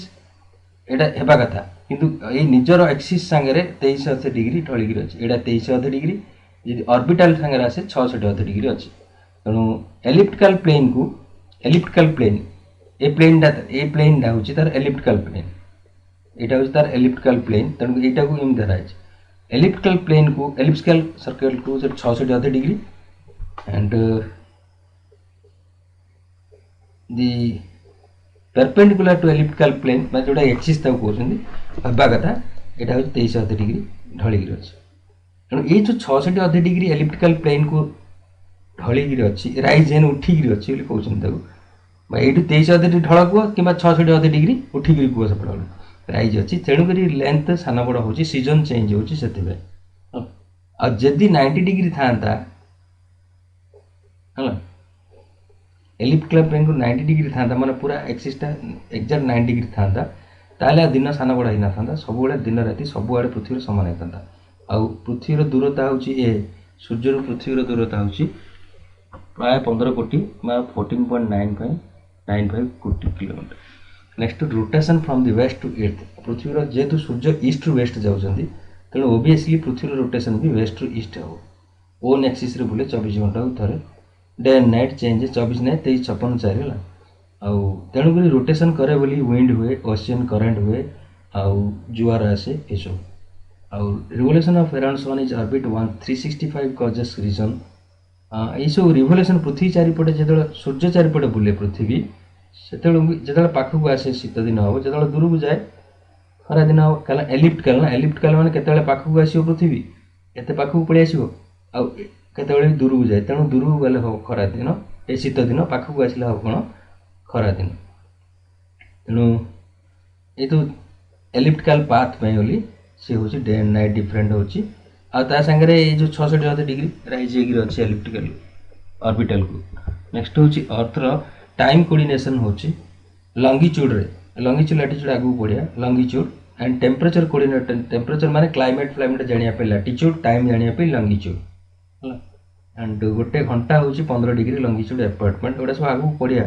एटा हेबा कथा किंतु ए निजर एक्सिस संगे रे 23 अधे डिग्री ढलिकी रे अछि एटा 23 अधे डिग्री यदि ऑर्बिटल संगे रे आसे 66 अधे डिग्री अछि तेणु एलिप्टिकल प्लेन ए प्लेन डा होची तार एलिप्टिकल प्लेन एटा होची तार एलिप्टिकल प्लेन तेणु एटा को इम धराय छै एलिप्टिकल प्लेन को एलिप्टिकल सर्कल को 66 अधे degree and the perpendicular to elliptical plane मैं जोड़ा एक्सिस तक कहउछंदी हबा कथा एटा हो 23 अधे डिग्री ढली गिर अछि तेणु ए जो 66 अधे डिग्री एलिप्टिकल प्लेन को ढली गिर अछि राइज एन उठी गिर अछि बोली कहउछंदी ताको भाई एटु 23 अधे डिग्री ढळ को किबा 66 अधे डिग्री उठी गिर को सपडा राइज अछि तेणु करी लेंथ साना बड़ होछि सीजन चेंज होछि सेते आ जदी 90 डिग्री थांता हला एलिप्टिकल प्लेन को 90 डिग्री थांता माने पूरा एक्सिस टा एग्जैक्ट 90 डिग्री थांता ताले दिन साना बड़ा हिना थांता सब बळे दिन राति सब आड़े पृथ्वी समान हेतांता आ पृथ्वी रो दूरता होची ए सूर्य रो पृथ्वी रो दूरता होची प्राय 15 कोटी बा 14.95 कोटी kilometre next rotation from the west to earth पृथ्वी रो जेतु सूर्य ईस्ट टू वेस्ट जाउचंदी तेणु ओबियसली पृथ्वी रो रोटेशन भी वेस्ट टू ईस्ट हो ओन एक्सिस रे बुले 24 घंटा थरे डे एंड नाइट चेंज 24 ने 23:56 है आउ तेणु करी रोटेशन करे बोली विंड हुए ओशियन करंट हुए आउ जुआर आसे एसो आउ revolution of around sun is orbit 365 causes reason एसो रिवोल्यूशन पृथ्वी चारिपटे जेतले सूर्य चारिपटे बुले पृथ्वी सेतले जेतले पाखु आसे शीत दिन हो जेतले दूर को जाए खरा दिन हो कला एलिप्टिकल माने केतले पाखु आसीओ पृथ्वी एते पाखु पळे आसीओ आउ केतले दूर को जाए तेणु दूर को गले हो खरा दिन ए शीत दिन पाखु आसिला हो कोन खरा दिन तेणु ए तो एलिप्टिकल पाथ पे होली से होची डे एंड नाइट डिफरेंट होची आ ता संगे रे ए जो 66 अधे डिग्री राइज हेगी अछि एलिप्टिकल ऑर्बिटल को नेक्स्ट होची अर्थ रो टाइम कोऑर्डिनेशन होची लॉन्गिट्यूड रे लॉन्गिट्यूड लैटिट्यूड आगु पड़िया longitude and temperature coordinate temperature माने क्लाइमेट फ्लाइमेट जानिया पे लैटिट्यूड टाइम जानिया पे लॉन्गिट्यूड हला एंड गोटे घंटा होची 15 डिग्री लॉन्गिट्यूड अपार्टमेंट गोटे सब आगु पड़िया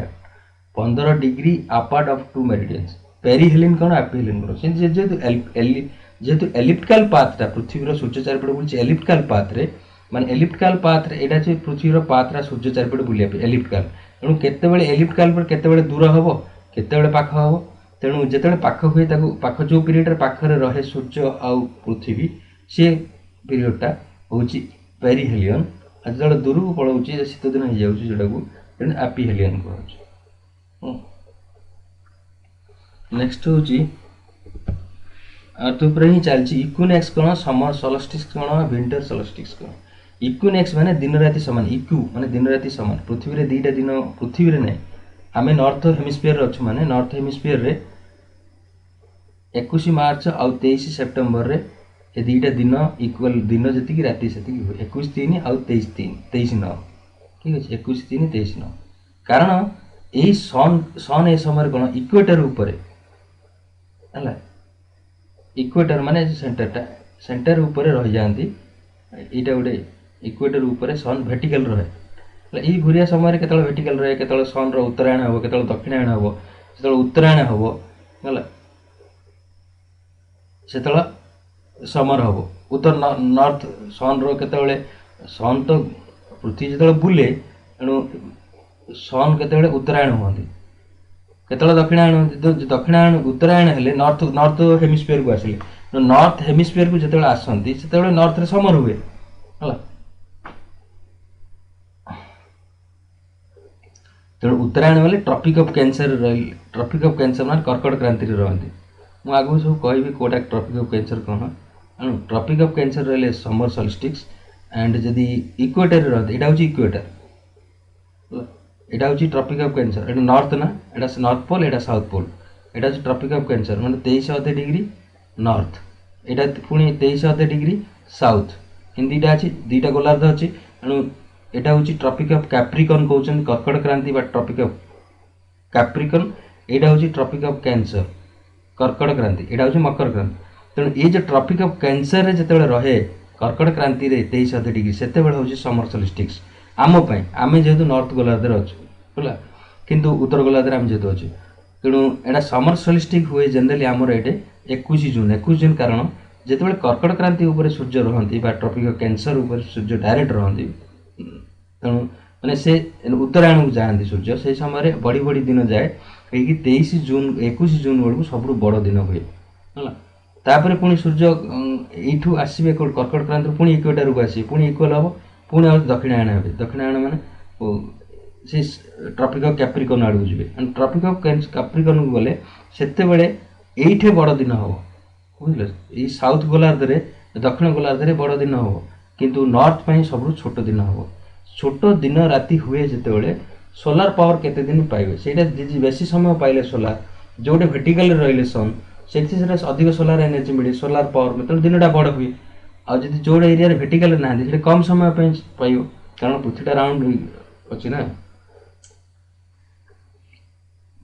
15 degree apart of two meridians perihelion कौन एपिहेलिन कौन से जेहेतु एलिप्टिकल पाथटा पृथ्वीर सूर्य चारिपट बुलछि एलिप्टिकल पाथ रे माने एलिप्टिकल पाथ रे एटा जे पृथ्वीर पाथरा सूर्य चारिपट बुलिया पे एलिप्टिकल तेणु केतेबेले एलिप्टिकल पर केतेबेले दूर हबो केतेबेले पाख हबो तेणु जेतेबेले पाख हुए ताकू पाख जो पीरियड रे पाखरे रहे सूर्य आउ पृथ्वी से पीरियडटा होची पेरिहेलियन आ जेतेबेले दूर को पळौची शीत दिन हो जाउची जेटा को तेणु एपिहेलियन कहउची नेक्स्ट होची अर्थ ऊपर ही चलती इक्विनॉक्स कौन समर सोलस्टिक्स कौन विंटर सोलस्टिक्स कौन इक्विनॉक्स माने दिन राति समान इक्यू माने दिन राति समान पृथ्वी रे दीटा दिन पृथ्वी रे नहीं आमे नॉर्थ हेमिस्फीयर रे अच्छु माने नॉर्थ हेमिस्फीयर रे 21 मार्च आउ 23 सेप्टेम्बर रे ए दीटा दिन इक्वल दिन जति की राति सेति हुए 21 3 आउ 23 3 23 9 ठीक अछि 21 3 23 9 कारण एई सन ए समय कोन इक्वेटर ऊपर हला इक्वेटर माने सेंटर ऊपर रह जाती एटा गोटे इक्वेटर ऊपर सन वर्टिकल रहे ये घूरिया समय केतल वर्टिकल रहे केतल सन रो उत्तरायण हो केतल दक्षिणायण हो सेतल उत्तरायण हो हला सेतल समर हो उत्तर नॉर्थ सन रो केतले सन तो पृथ्वी जेतल बुले एणु सन केतले उत्तरायण होती केतल दक्षिणायन दक्षिणायन उत्तरायण हेले नॉर्थ हेमिस्फीयर को आसिले नॉर्थ हेमिस्फीयर को जेतेबेले आसंती सेतेबेले नॉर्थ रे समर हुए हला तेणु उत्तरायण वाले ट्रॉपिक ऑफ कैंसर मान कर्कट क्रांति रे रहंती मु आगु सब कहबी कोटा ट्रॉपिक ऑफ कैंसर कोन ट्रॉपिक ऑफ कैंसर रहले समर सॉल्स्टिक्स एंड जदी इक्वेटर रे रहंती एटा होची इक्वेटर एटा होची ट्रॉपिक ऑफ कैंसर एटा नॉर्थ ना एटा नॉर्थ पोल एटा साउथ पोल एटा होची ट्रॉपिक ऑफ कैंसर माने 23 डिग्री नॉर्थ एटा पुनी 23 डिग्री साउथ इन दीटा अछि दीटा गोलार्ध अछि एनु एटा होची ट्रॉपिक ऑफ कैप्रिकॉर्न कहउछन कर्कट क्रांति बा ट्रॉपिक ऑफ कैप्रिकॉर्न एटा होची ट्रॉपिक ऑफ कैंसर कर्कट क्रांति एटा होची मकर क्रांति तेणु ये जो ट्रॉपिक ऑफ कैंसर रे जेतेबेले रहे कर्कट क्रांति रे 23 डिग्री सेतेबेले होची समर सॉल्स्टिक्स आम आम जेहेतु नॉर्थ गोलार्ध अच्छे है किंतु उत्तर गोलार्ध आम जेहेतु अच्छे तेणु एटा समर सॉल्स्टिक हुए जनरली आमर ये 21 जून कारण जिते कर्कट क्रांति उपर सूर्य रहती ट्रॉपिक ऑफ कैंसर उपर सूर्य डायरेक्ट रहती तेणु मैंने से उत्तरायण को जाती सूर्य से समय बड़ी बड़ी दिन जाए कहीं 21 जून बेलू सब बड़ दिन हुए है तापर पुणी सूर्य यू आसवे कर्कट क्रांति पुणी इक्वेटर को आसवे पुणी इक्वल हम पुणी आ दक्षिणायन हे दक्षिणायन माने से ट्रॉपिक ऑफ कैप्रिकॉर्न आड़ को जीवे एंड ट्रॉपिक ऑफ कैप्रिकॉर्न को गले सेते बेले एठे बड़ दिन हो बुझले ए साउथ गोलार्ध रे दक्षिण गोलार्ध रे बड़ दिन हो किंतु नॉर्थ पई सबरु छोट दिन हो छोट दिन राति हुए जेते बेले सोलार पावर केते दिन पाइबे सेटा बेसी समय पाइले सोलार जोटे वर्टिकल रहिले सन सेठी से अधिक सोलार एनर्जी मिले सोलार पावर मतलब दिनटा बड़ हुए आ जदि जोड़ एरिया रे वर्टिकल ना से कम समय पाइब कारण पृथ्वीटा राउंड अच्छी ना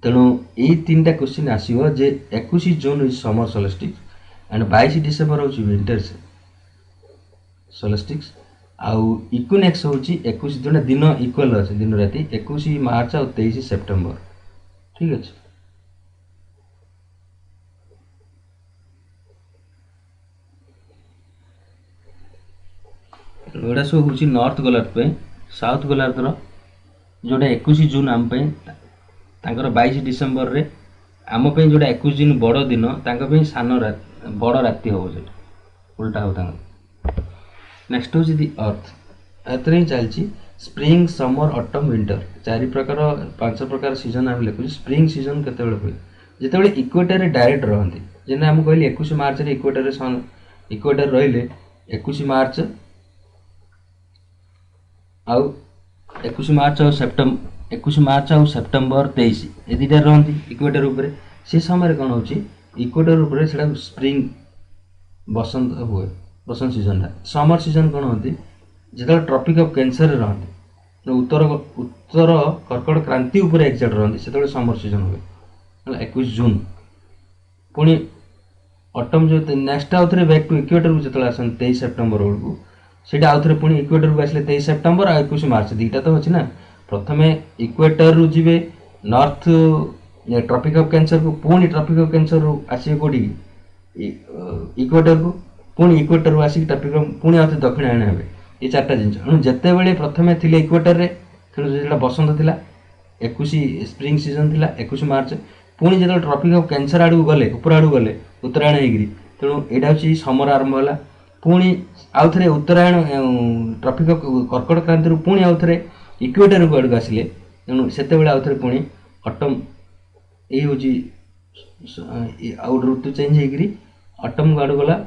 तेणु यही 3टा क्वेश्चन आसो जे 21 June is summer सॉल्स्टिक्स and 22 December होची विंटर सॉल्स्टिक्स आउ इक्विनॉक्स होची 21 जून दिन इक्वल अछि दिन राति 21 मार्च और 23 सेप्टेम्बर ठीक अछि एटा सब हूँ नॉर्थ गोलार्ध पे साउथ गोलार्धर जोटा 21 जून आम 22 डिसेम्बर रे आम जोटा 21 जून बड़ दिन सान बड़ राति हम से उल्टा हो नेक्स्ट हूँ दि अर्थ ही चलती स्प्रिंग समर ऑटम विंटर 4 प्रकार 5 प्रकार सीजन आम लिखुँ स्प्रिंग सीजन केत हुए जिते इक्वेटर डायरेक्ट रहती जेना आम कहली 21 मार्च रे इक्वेटर रहिले 21 मार्च आउ 21 मार्च और सेप्टेम्बर 21 मार्च और सेप्टेम्बर 23 ये दुटा रहती इक्वेटर ऊपर से समय कौन हो इक्वेटर ऊपर से स्प्रिंग बसंत हुए बसंत सीजन समर सीजन कौन होती जो ट्रॉपिक ऑफ कैंसर रहती उत्तर उत्तर कर्कट क्रांति उपर एक्जाक्ट रहती से समर सीजन हुए 21 जून पुणी ଅଟମ୍ जो नेक्स्ट आउ थे बैक टू इक्वेटर को जो आस 23 सेप्टेम्बर बेलू से आउ थे पुणी इक्वेटर को आसे 23 सेप्टेम्बर आ 21 मार्च दुईटा तो अच्छे ना प्रथम इक्वेटर रु जी नॉर्थ ट्रॉपिक ऑफ कैंसर को पुणी ट्रॉपिक ऑफ कैंसर रु आसे कौटी इक्वेटर को पुणी इक्वेटर रु आसिक ट्रॉपिक पुणी आउ दक्षिणायन हे ये चार्टा जिन जिते बड़े प्रथम थे इक्वेटर में तेणु बसंत थिला 21 स्प्रिंग सीजन थिला 21 मार्च पुणी जो ट्रॉपिक ऑफ कैंसर आड़ू गले ऊपर आड़ू गले उत्तरायण होगी तेणु यहाँ हूँ समर आरंभ है पुणी आउ थे उत्तरायण ट्रॉपिक ऑफ कर्कट क्रांति पुणी आउ थे इक्वेटर को आड़क आसिले तेणु से आउ थे पुणी अटम ये हूँ आउ ऋतु चेंज होगी अटम को आड़ गला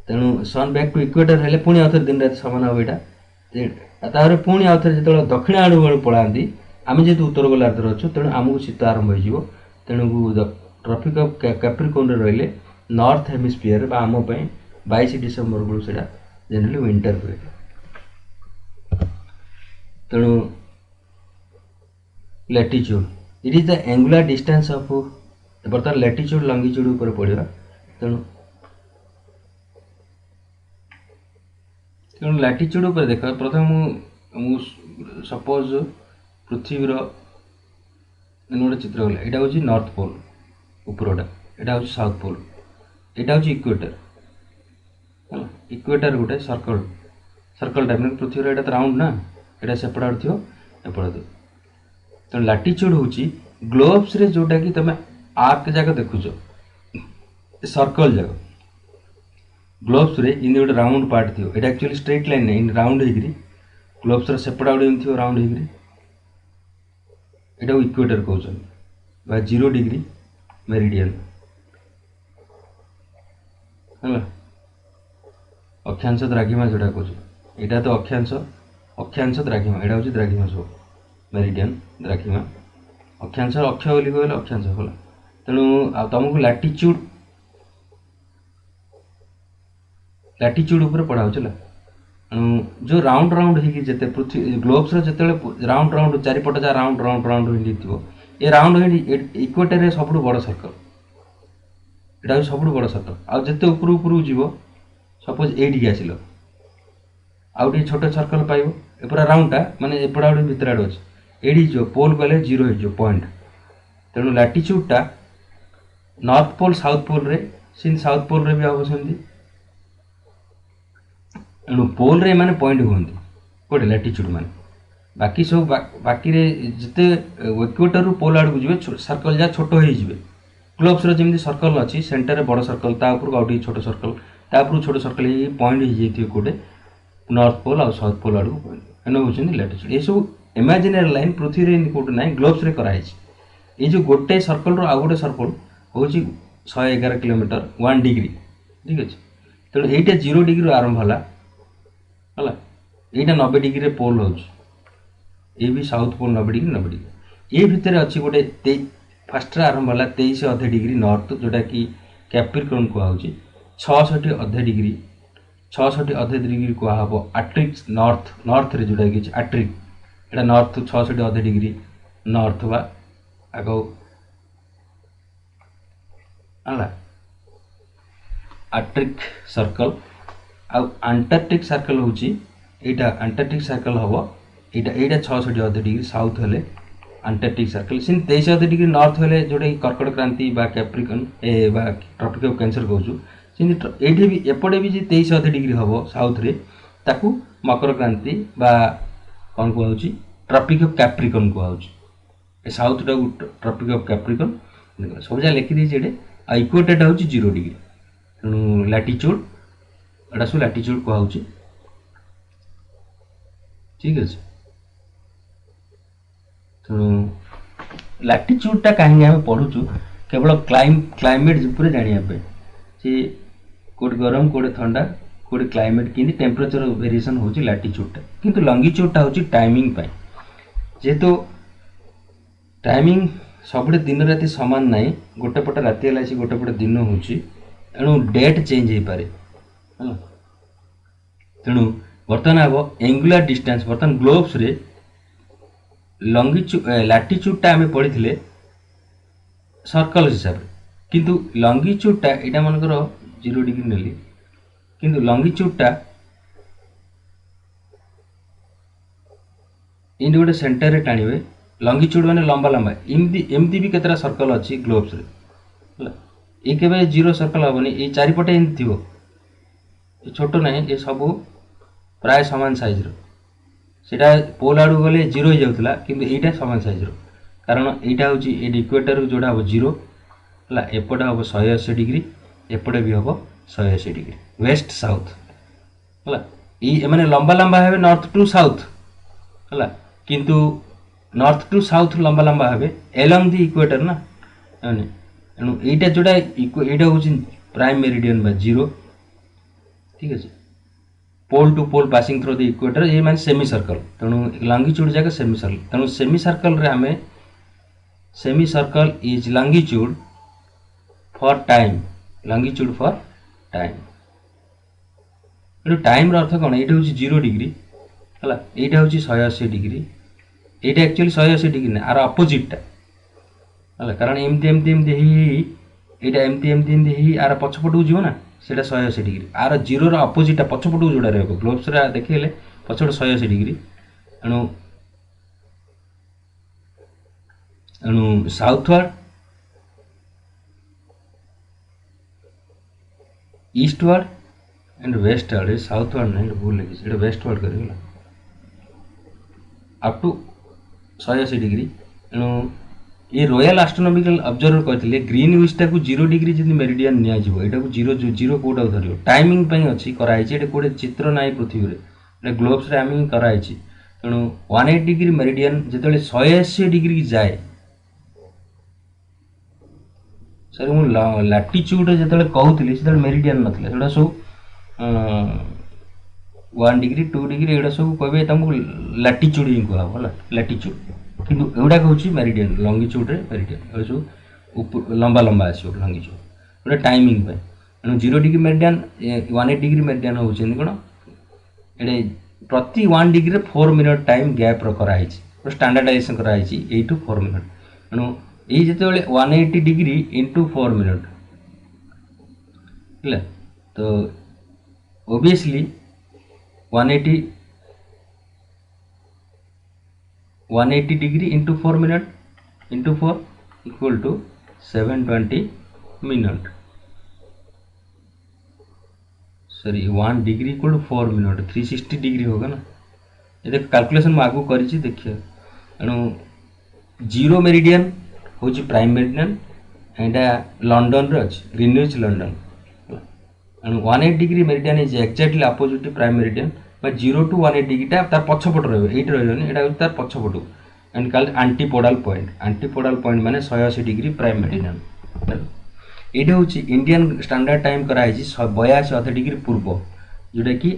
तेणु सन बैक टू इक्वेटर हेल्ले पुणी आउ थे दिन रात सामान हम यहाँ पुणी आउ थे जो दक्षिण आड़ पलांती आम जेहतु उत्तर गोलार्धर अच्छु तेणु आमको शीत आरंभ हो तेणु ट्रॉपिक ऑफ कैप्रिकॉर्न रहिले नॉर्थ हेमिस्फीयर आम 22 डिसेम्बर बेलू से जनरली विंटर हुए तेणु latitude it is the angular distance of बर्तमान लैटिट्यूड लंगिट्यूड ऊपर पढ़ा तेणु तेणु लैटिट्यूड ऊपर देख प्रथम सपोज पृथ्वीर गोटे चित्र गला यहाँ हूँ नॉर्थ पोल उपरटा यहाँ हूँ साउथ पोल यहाँ हूँ इक्वेटर है इक्वेटर गोटे सर्कल सर्कल टाइप में पृथ्वी यहाँ तो राउंड ना यहाँ सेपट आड़ थो एपट तेणु लाटिट्यूड हूँ ग्लोब्स रे जोटा कि तुम आर्क जाक देखुच सर्कल जाक ग्लोब्स रे इन गोटे राउंड पार्ट थी यहाँ एक्चुअली स्ट्रेट लाइन नहीं राउंड होगी ग्लोब्स सेपट आड़ थी राउंड होगी यहाँ इक्वेटर कहते 0 डिग्री मेरिडियन है अक्षांश द्राघिमा जोटा कहे यहाँ तो अक्षांश अक्षांश द्राघिमा यहाँ हूँ द्राघिमा सब मेरिडियन द्राघिमा अक्षांश अक्ष बोली कहले अक्षांश है तेणु तुमको लाटिट्यूड लाटिट्यूड उपर पढ़ा हो जो राउंड राउंड होते पृथ्वी ग्लोब्स जो राउंड राउंड चारिपट जहाँ राउंड राउंड राउंड हो ये राउंड इक्वेटर सब बड़ सर्कल यहाँ हूँ सब बड़ सर्कल आउ जिते ऊपर ऊपर जीव सपोज ये आसिल आउ छोट सर्कल पाइब पूरा राउंडटा माने एपट आड़ भितर आड़ अच्छे ये जो पोल गले 0 हो पॉइंट तेणु लाटिट्यूडटा नॉर्थ पोल साउथ पोल रे साउथ पोल रे भी हम सेमती तेणु पोल रे माने पॉइंट हमें कौटे लैटिट्यूड माने बाकी सब बाकी जिते इक्वेटर रु पोल आड़ को जी सर्कल जहाँ छोट हो ग्लोब्स जमी सर्कल अच्छी सेंटर रे बड़ सर्कल तापर आउ छोट सर्कल तापर छोट सर्कल पॉइंट हो कौटे नॉर्थ पोल और साउथ पोल आड़ को पॉइंट एने हूँ लैटिट्यूड ये सब इमेजिनरी लाइन पृथ्वी रे कौटे ना ग्लोब्स रे कराई ये जो गोटे सर्कल रो आउ गोटे सर्कल हूँ 111 किलोमीटर 1 डिग्री ठीक अच्छे तेणु यहाँ 0 डिग्री आरंभ है यहाँ 90 डिग्री पोल हो ये भी साउथ पोल 90 डिग्री 90 डिग्री ये भितर अच्छी गोटे फास्ट आरंभ है 23 अधे डिग्री नॉर्थ जोटा कि कैप्रिकॉर्न कहुच्छी 66 अधे डिग्री 66 अधे डिग्री कहब आर्क्टिक नॉर्थ नॉर्थ रे जोटा कि आर्क्टिक यहाँ नॉर्थ 66 अधे डिग्री नॉर्थ बा आग आर्क्टिक सर्कल आउ अंटार्कटिक सर्कल हूँ यहाँ अंटार्कटिक सर्कल हम यहाँ 66 अधे डिग्री साउथ हेले अंटार्कटिक सर्कल से 23 अधे डिग्री नॉर्थ हेले जोटा कि कर्कट क्रांति कैप्रिकॉर्न ट्रॉपिक ऑफ कैंसर कहूँ ये भी एपटे भी 23 अधे डिग्री हम साउथ रे ताकू मकर क्रांति कौन कहूँ ट्रॉपिक ऑफ कैप्रिकॉर्न कहूँ साउथ टा ट्रॉपिक ऑफ कैप्रिकॉर्न सब जगह लिखिदी इक्वेटर हूँ 0 डिग्री तेणु लैटिट्यूड एटा सब लैटिट्यूड कहूँ ठीक अच्छे तेणु लैटिट्यूडटा कहीं आम पढ़ुचु केवल क्लाइमेट उपर जानापी सी कौट गरम कौटे ठंडा कौटे क्लाइमेट कि टेम्परेचर वेरिएशन हूँ लैटिट्यूडटा किंतु लंगिट्यूडटा हूँ टाइमिंग जेहेतु टाइमिंग सब दिन राति सामान ना गोटे पटे राति है गोटे पटे दिन हो तेणु डेट चेंज हो पारे तेणु बर्तमान हम एंगुलर डिस्टेंस बर्तमान ग्लोब्स रे लंगिट्यूड लैटिट्यूडटा आम पढ़ी सर्कल हिसाब से किंतु लंगिट्यूडटा यहाँ मनकर 0 डिग्री नेली किंतु लंगिट्यूडटा इन गोटे सेंटर रे टाणिबे लंगिट्यूड माने लंबा लंबा एमती भी केतरा सर्कल अच्छी ग्लोब्स रे ये केबे 0 सर्कल हेनी ये चारिपटे एमती थो छोट ना ये सब प्राय सामान साइज सेटा पोल आड़ू गले 0 हो जाउतला किंतु एटा सामान साइज कारण एटा होची ए इक्वेटर जोड़ा हम 0 है एपटे हम 180 डिग्री एपटे भी हम 180 डिग्री वेस्ट साउथ है ये मैंने लंबा लंबा है नॉर्थ टू साउथ है किंतु नॉर्थ टू साउथ लंबा लंबा है एलंग दी इक्वेटर ना तेणु एटा जोड़ा एटा हूँ प्राइम मेरिडियन बा 0 ठीक है pole to pole passing through the equator ये माने सेमी सर्कल तेणु लंगिट्यूड जाक सेमी सर्कल तेणु सेमी सर्कल रे हमें semicircle is longitude for time longitude for time time अर्थ कौन ये हूँ 0 डिग्री है यहाँ हूँ 180 डिग्री ये एक्चुअली 180 डिग्री ना आर अपोजिटा है कारण एमती एमती एमती यहाँ एमती एमती एमती आर पछपटू जीव ना से 180 डिग्री आर 0 रो अपोजिटा पछपटू जोड़ा रहा ग्लोब्स देखले पछपट 180 डिग्री एणु एणु southward eastward and westward southward नहीं भूल लगी वेस्टवर्ड कर अप टू 180 डिग्री एणु ये रॉयल एस्ट्रोनॉमिकल ऑब्जर्वर कहते ग्रीन विचटा को 0 डिग्री जब मेरिडियन निया यहाँ को 0 कोटा धर टाइमिंग अच्छी कराई कोटे चित्र ना पृथ्वी में ग्लोब्स आम कराई तेणु 180 डिग्री मेरिडियन जो 180 डिग्री की जाए सर मुझे लाटिट्यूड जो कहूली से मेरिडियन ना सब 1 डिग्री 2 डिग्री एटा सब कहे तुमको लाटिट्यूड ही कह लाटिट्यूड किंतु एगुड़ा हूँ मेरिडियन लंगिट्यूड रे मेरिडियन सब लंबा लंबा आसो लंगिट्यूड गोटे टाइमिंग तेणु 0 डिग्री मेरिडियन 180 डिग्री मेरिडियन हूँ कौन ये प्रति 1 डिग्री 4 मिनट टाइम गैप कराई स्टैंडर्डाइजेशन कराई 8 to 4 मिनट तेणु ये जो 180 डिग्री इंटू 4 मिनट है तो obviously 180 degree into 4 minute into 4 equal to 720 minute sorry 1 degree equal to 4 minute 360 degree होगा ना ये देखो कैलकुलेशन मैं आगू करी देखिए तेणु 0 मेरिडियन हूँ प्राइम मेरिडियन यहाँ लंडन रे अच्छी ग्रीनविच लंडन तेणु 180 degree meridian is exactly opposite prime meridian 0 to 180 डिग्रीटा तार पछपट रही रही तार पछपटू एंड कल आंटीपोडाल पॉइंट माने 180 डिग्री प्राइम मेरिडियन ये हूँ इंडियन स्टैंडर्ड टाइम कराई 82 अध डिग्री पूर्व जोटा कि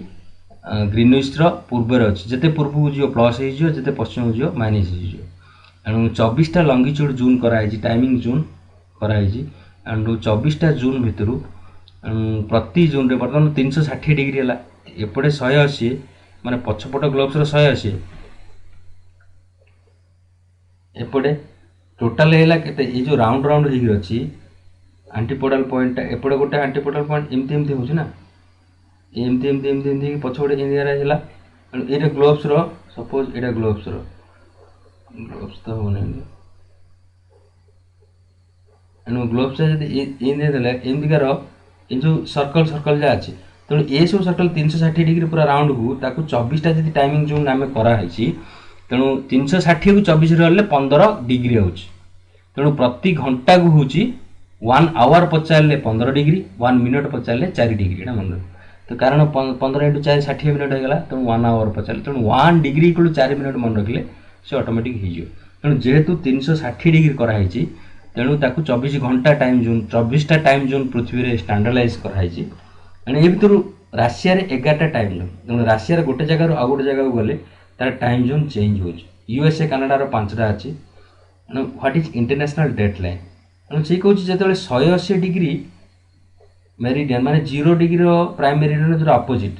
ग्रीनविच पूर्व अच्छी जिते पूर्व को जो प्लस होते पश्चिम को माइनस हो 24टा लंगिट्यूड जून कराई टाइमिंग जून कराई एंड 24टा जून भितर प्रति जून रे बर्तमान 360 डिग्री है एपटे 180 माने पछपट ग्लोब्स 180 एपटे टोटाल है केते ये जो राउंड राउंड होगी अच्छी आंटीपोडाल पॉइंट एपटे गोटे आंटीपोडाल पॉइंट एमती एमती हो ना एमती एमती एमती एमती पछपटे इंडिया ये ग्लोब्स सपोज ये ग्लोब्स तो हो ग्लोब्स एमतीकार ये जो सर्कल सर्कल जहाँ अच्छी तेणु ये सब सर्कल 360 डिग्री पूरा राउंड को ताकू 24टा जी टाइमिंग जो आम कराई तेणु 360 को 24 रे 15 डिग्री हो तेणु प्रति घंटा को हूँ 1 आवर पचारे 15 डिग्री 1 मिनट पचारे 4 डिग्री मन तो कारण 15 × 4 60 मिनट होगा तेणु 1 आवर पचारे तेणु 1 डिग्री इक्वल 4 मिनट मन रखिले से ऑटोमेटिक हो तेणु जेहेतु 360 डिग्री कराई तेणु ताकू 24 घंटा टाइम जोन 24टा टाइम जोन पृथ्वी रे स्टैंडर्डाइज कराई ये भितर राशिया 11टा टाइम जोन तेणु राशिया गोटे जगार आउ गोटे जगह गले तार टाइम जोन चेंज हो यूएसए कनाडार 5टा अच्छी what is international date line तेणु सी कहूँ जो 180 डिग्री मेरिडियन माने 0 डिग्री प्राइम मेरिडियन जो opposite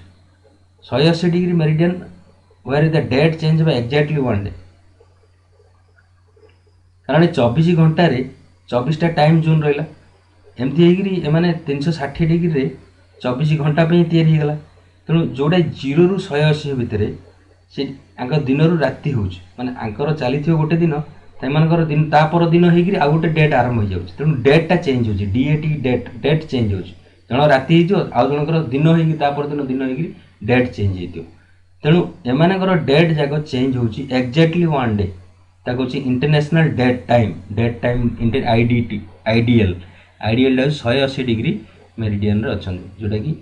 180 degree meridian where the date change by exactly 1 day कारण 24 घंटे 24टा टाइम जोन रहा एमती होगी एम 360 डिग्री 24 घंटा तैयारी होगा तेणु जोटा 0 ରୁ 180 भितर से दिन रू राति हो माने चली गोटे दिन सेमानकर दिन तापर दिन होगी आउ गोटे डेट आरंभ हो जाए तेणु डेटा चेंज हो डीएटी डेट चेंज हो जन राति हो आउ जनकर दिन होपर दिन होगी डेट चेंज हो तेणु एमानकर डेट जाक चेंज हो एक्जाक्टली 1 डे ताको international date time IDT IDL IDL 180 degree meridian अच्छा जोटा कि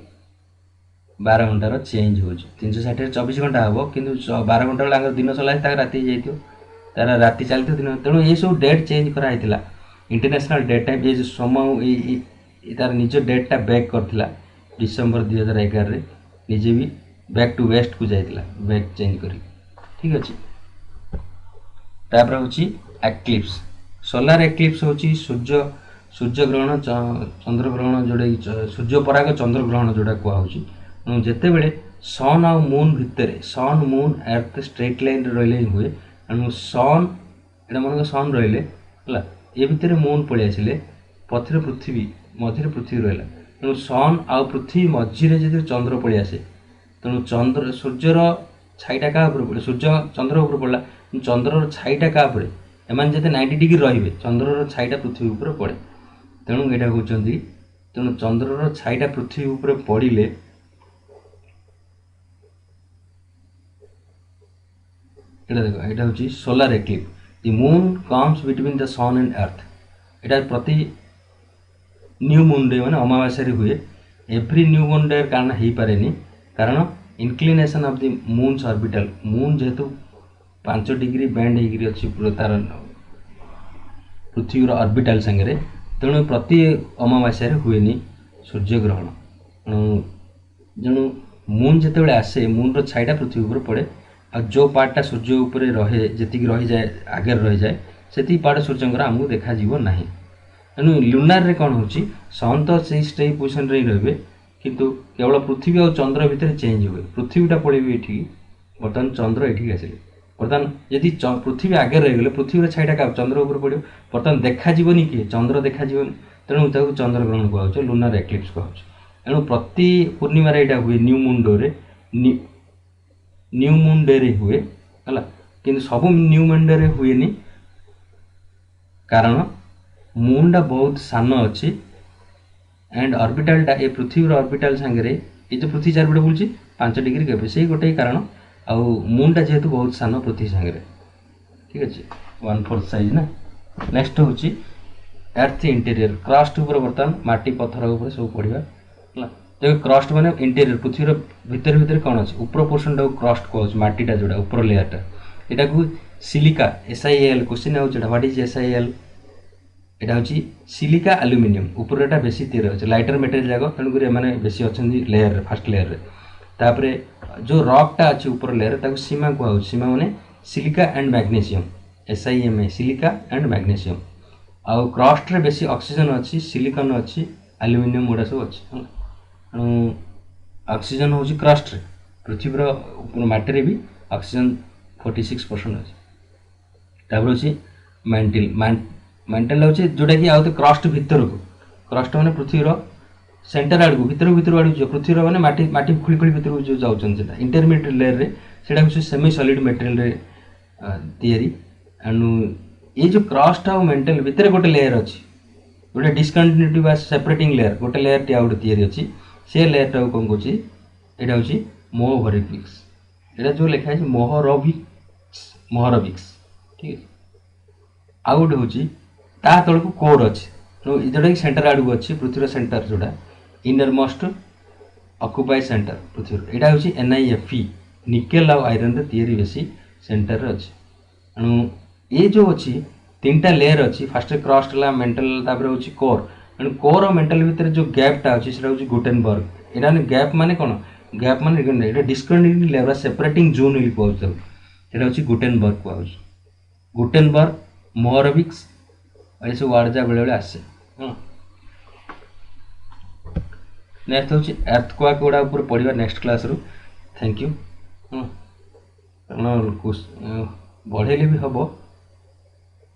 12 घंटार चेंज हो 360 24 घंटा हम कि 12 घंटा बेला दिन चला राति जाइए तार राति चलती दिन तेणु ये सब डेट चेंज कराइला इंटरनेशनल डेट टाइम ये समय तार निज डेटा बैक करथिला डिसेम्बर 2011 निजे भी बैक टू वेस्ट को जाइला बैक चेंज करी ठीक अच्छे तापर हूँ एक्लिप्स सोलार एक्लिप्स हूँ सूर्य ग्रहण चंद्र ग्रहण जोड़ा सूर्य पराग चंद्र ग्रहण जोड़ा कहूँ जिते बड़े सन आ मून भितर sun moon earth straight line रही हुए तेणु सन एटा मन सन रही है ये भितर मून पलि आसिले पथर पृथ्वी मझे पृथ्वी रहा तेणु सन आ पृथ्वी मझे जो चंद्र पलि आसे तेणु चंद्र सूर्यर छाईटा क्या पड़े सूर्य चंद्र उपर पड़ा चंद्रर छाईटा क्या पड़े एम जिते 90 डिग्री रे चंद्रर छाईटा पृथ्वी उपर पड़े तेणु यहाँ कहते तेणु चंद्रर छाईटा पृथ्वी उपर पड़े देख यहाँ हूँ solar eclipse the moon comes between the sun and earth यहाँ प्रति न्यू मून डे मैंने अमावास्या हुए एव्री न्यू मून डे कारण हो पारे कारण inclination of the moons orbital moon जेहेतु 5 डिग्री बैंड हो तार पृथ्वी ऑर्बिटल संगे तेणु प्रति अमावास्या हुए सूर्य ग्रहण जेणु मून जिते आसे मून छाईटा पृथ्वी उपर पड़े आ जो पार्टा सूर्य उपर रहे जी रही जाए आगे रही जाए से पार्ट सूर्यंकर आमको देखा ना तेणु लुनार रे कौन हो सन तो से स्टे पोजिशन रे रे किंतु केवल पृथ्वी और चंद्र भितर चेंज हुए पृथ्वीटा पड़े ये बर्तमान चंद्र ये आसिले बर्तमान यदि पृथ्वी आगे रहीगले पृथ्वी छाईटा क्या चंद्र उपर पड़ो बर्तमान देखा किए चंद्र देखा तेणु चंद्र ग्रहण कहु लुनार एक्लिप्स कहु तेणु प्रति पूर्णिमार यहाँ हुए new moon day new moon day रे हुए है कि सब न्यू मून डे रे हुए कारण मूनटा बहुत सान अच्छी एंड ऑर्बिटलटा ये पृथ्वी ऑर्बिटल सांगे ये जो पृथ्वी चारिपटे बुलूँ 5 डिग्री के से गोटे कारण आउ मूनटा जेहेतु बहुत सान पृथ्वी सांगे ठीक अच्छे 1/4 साइज ना नेक्स्ट हूँ अर्थ इंटीरियर क्रस्ट उपर बर्तमान माटी पत्थर उपर सब पढ़ा है देखो क्रस्ट माने इंटीरियर पृथ्वी भितर भितर कौन अच्छे ऊपर पोर्सन टाक क्रस्ट कहूँ माटीटा जोड़ा ऊपर लेयरटा यहाँ को silica SiAl question out what is SiAl यहाँ हूँ सिलिका आलुमिनियम उपरटा बेसी तीर अच्छे लाइटर मेटेरियल जाक तेणुक मैंने बेसी अच्छा लेयर फास्ट लेयर तापर जो रॉकटा अच्छे ऊपर लेयर ताको सीमा कहूँ सीमा माने silica and magnesium SiMa silica and magnesium आउ क्रस्ट रे बेसी ऑक्सीजन अच्छी सिलिकॉन अच्छी आलुमिनियम गुड़ा सब अच्छे ऑक्सीजन हूँ क्रस्ट रे पृथ्वी माटी भी ऑक्सीजन 46% अच्छे तापर हूँ मेंटल मेंटल हूँ जोटा कि आउ क्रस्ट भितर को क्रस्ट मैंने पृथ्वी सेंटर आड़ को भितर आड़ जो पृथ्वी मैंने माटी माटी खुली खुली भितर जो जाऊँगा इंटरमीडिएट लेयर रे सेटा हूँ सेमी सॉलिड मटेरियल रे तैयारी एंड ये जो क्रस्ट आ मेंटल भितर गोटे लेयर अच्छी गोटे डिस्कंटिन्यूटी बा सेपरेटिंग लेयर गोटे लेयर टी आउट तैयारी अच्छी से लेयर टाक कौन कौन यहाँ हूँ मोहरविक्स यहाँ जो लिखाई मोहरविक्स ठीक है आउ गोटे हूँ ता तल को कोर अच्छे जोटा कि सेंटर आड़ को अच्छी पृथ्वी सेंटर जोड़ा इनर मोस्ट ऑक्युपाई सेंटर पृथ्वी यहाँ हूँ NiFe निकेल आउ आयरन तैयारी बेसी सेंटर अच्छे तेणु ये जो अच्छी 3टा लेयर अच्छी फास्ट क्रस्ट ला मेंटल तापर हूँ कोर तेणु कोर और मेंटल भितर जो गैपटा अच्छी से हूँ गुटेनबर्ग यहाँ गैप माने कौन गैप माने डिस्कंटिन्यूटी लेयर सेपरेटिंग जोन कहूँ यहाँ हूँ गुटेनबर्ग कहूँ गुटेनबर्ग मोहरविक्स ये सब वार्ड जा बेले आसे नेक्स्ट हूँ एर्थक्वेक गुड़ा पढ़ा नेक्स्ट क्लास रू थैंक यू कारण बढ़ेले भी हम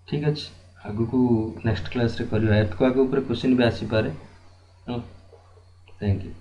ठीक अच्छे ଆଗକୁ ନେକ୍ସଟ କ୍ଲାସ୍ରେ କରିବା ଏର୍ଥକ୍ୱାକ୍ ଉପରେ କ୍ୱେଶ୍ଚିନ୍ ବି ଆସିପାରେ। Thank you.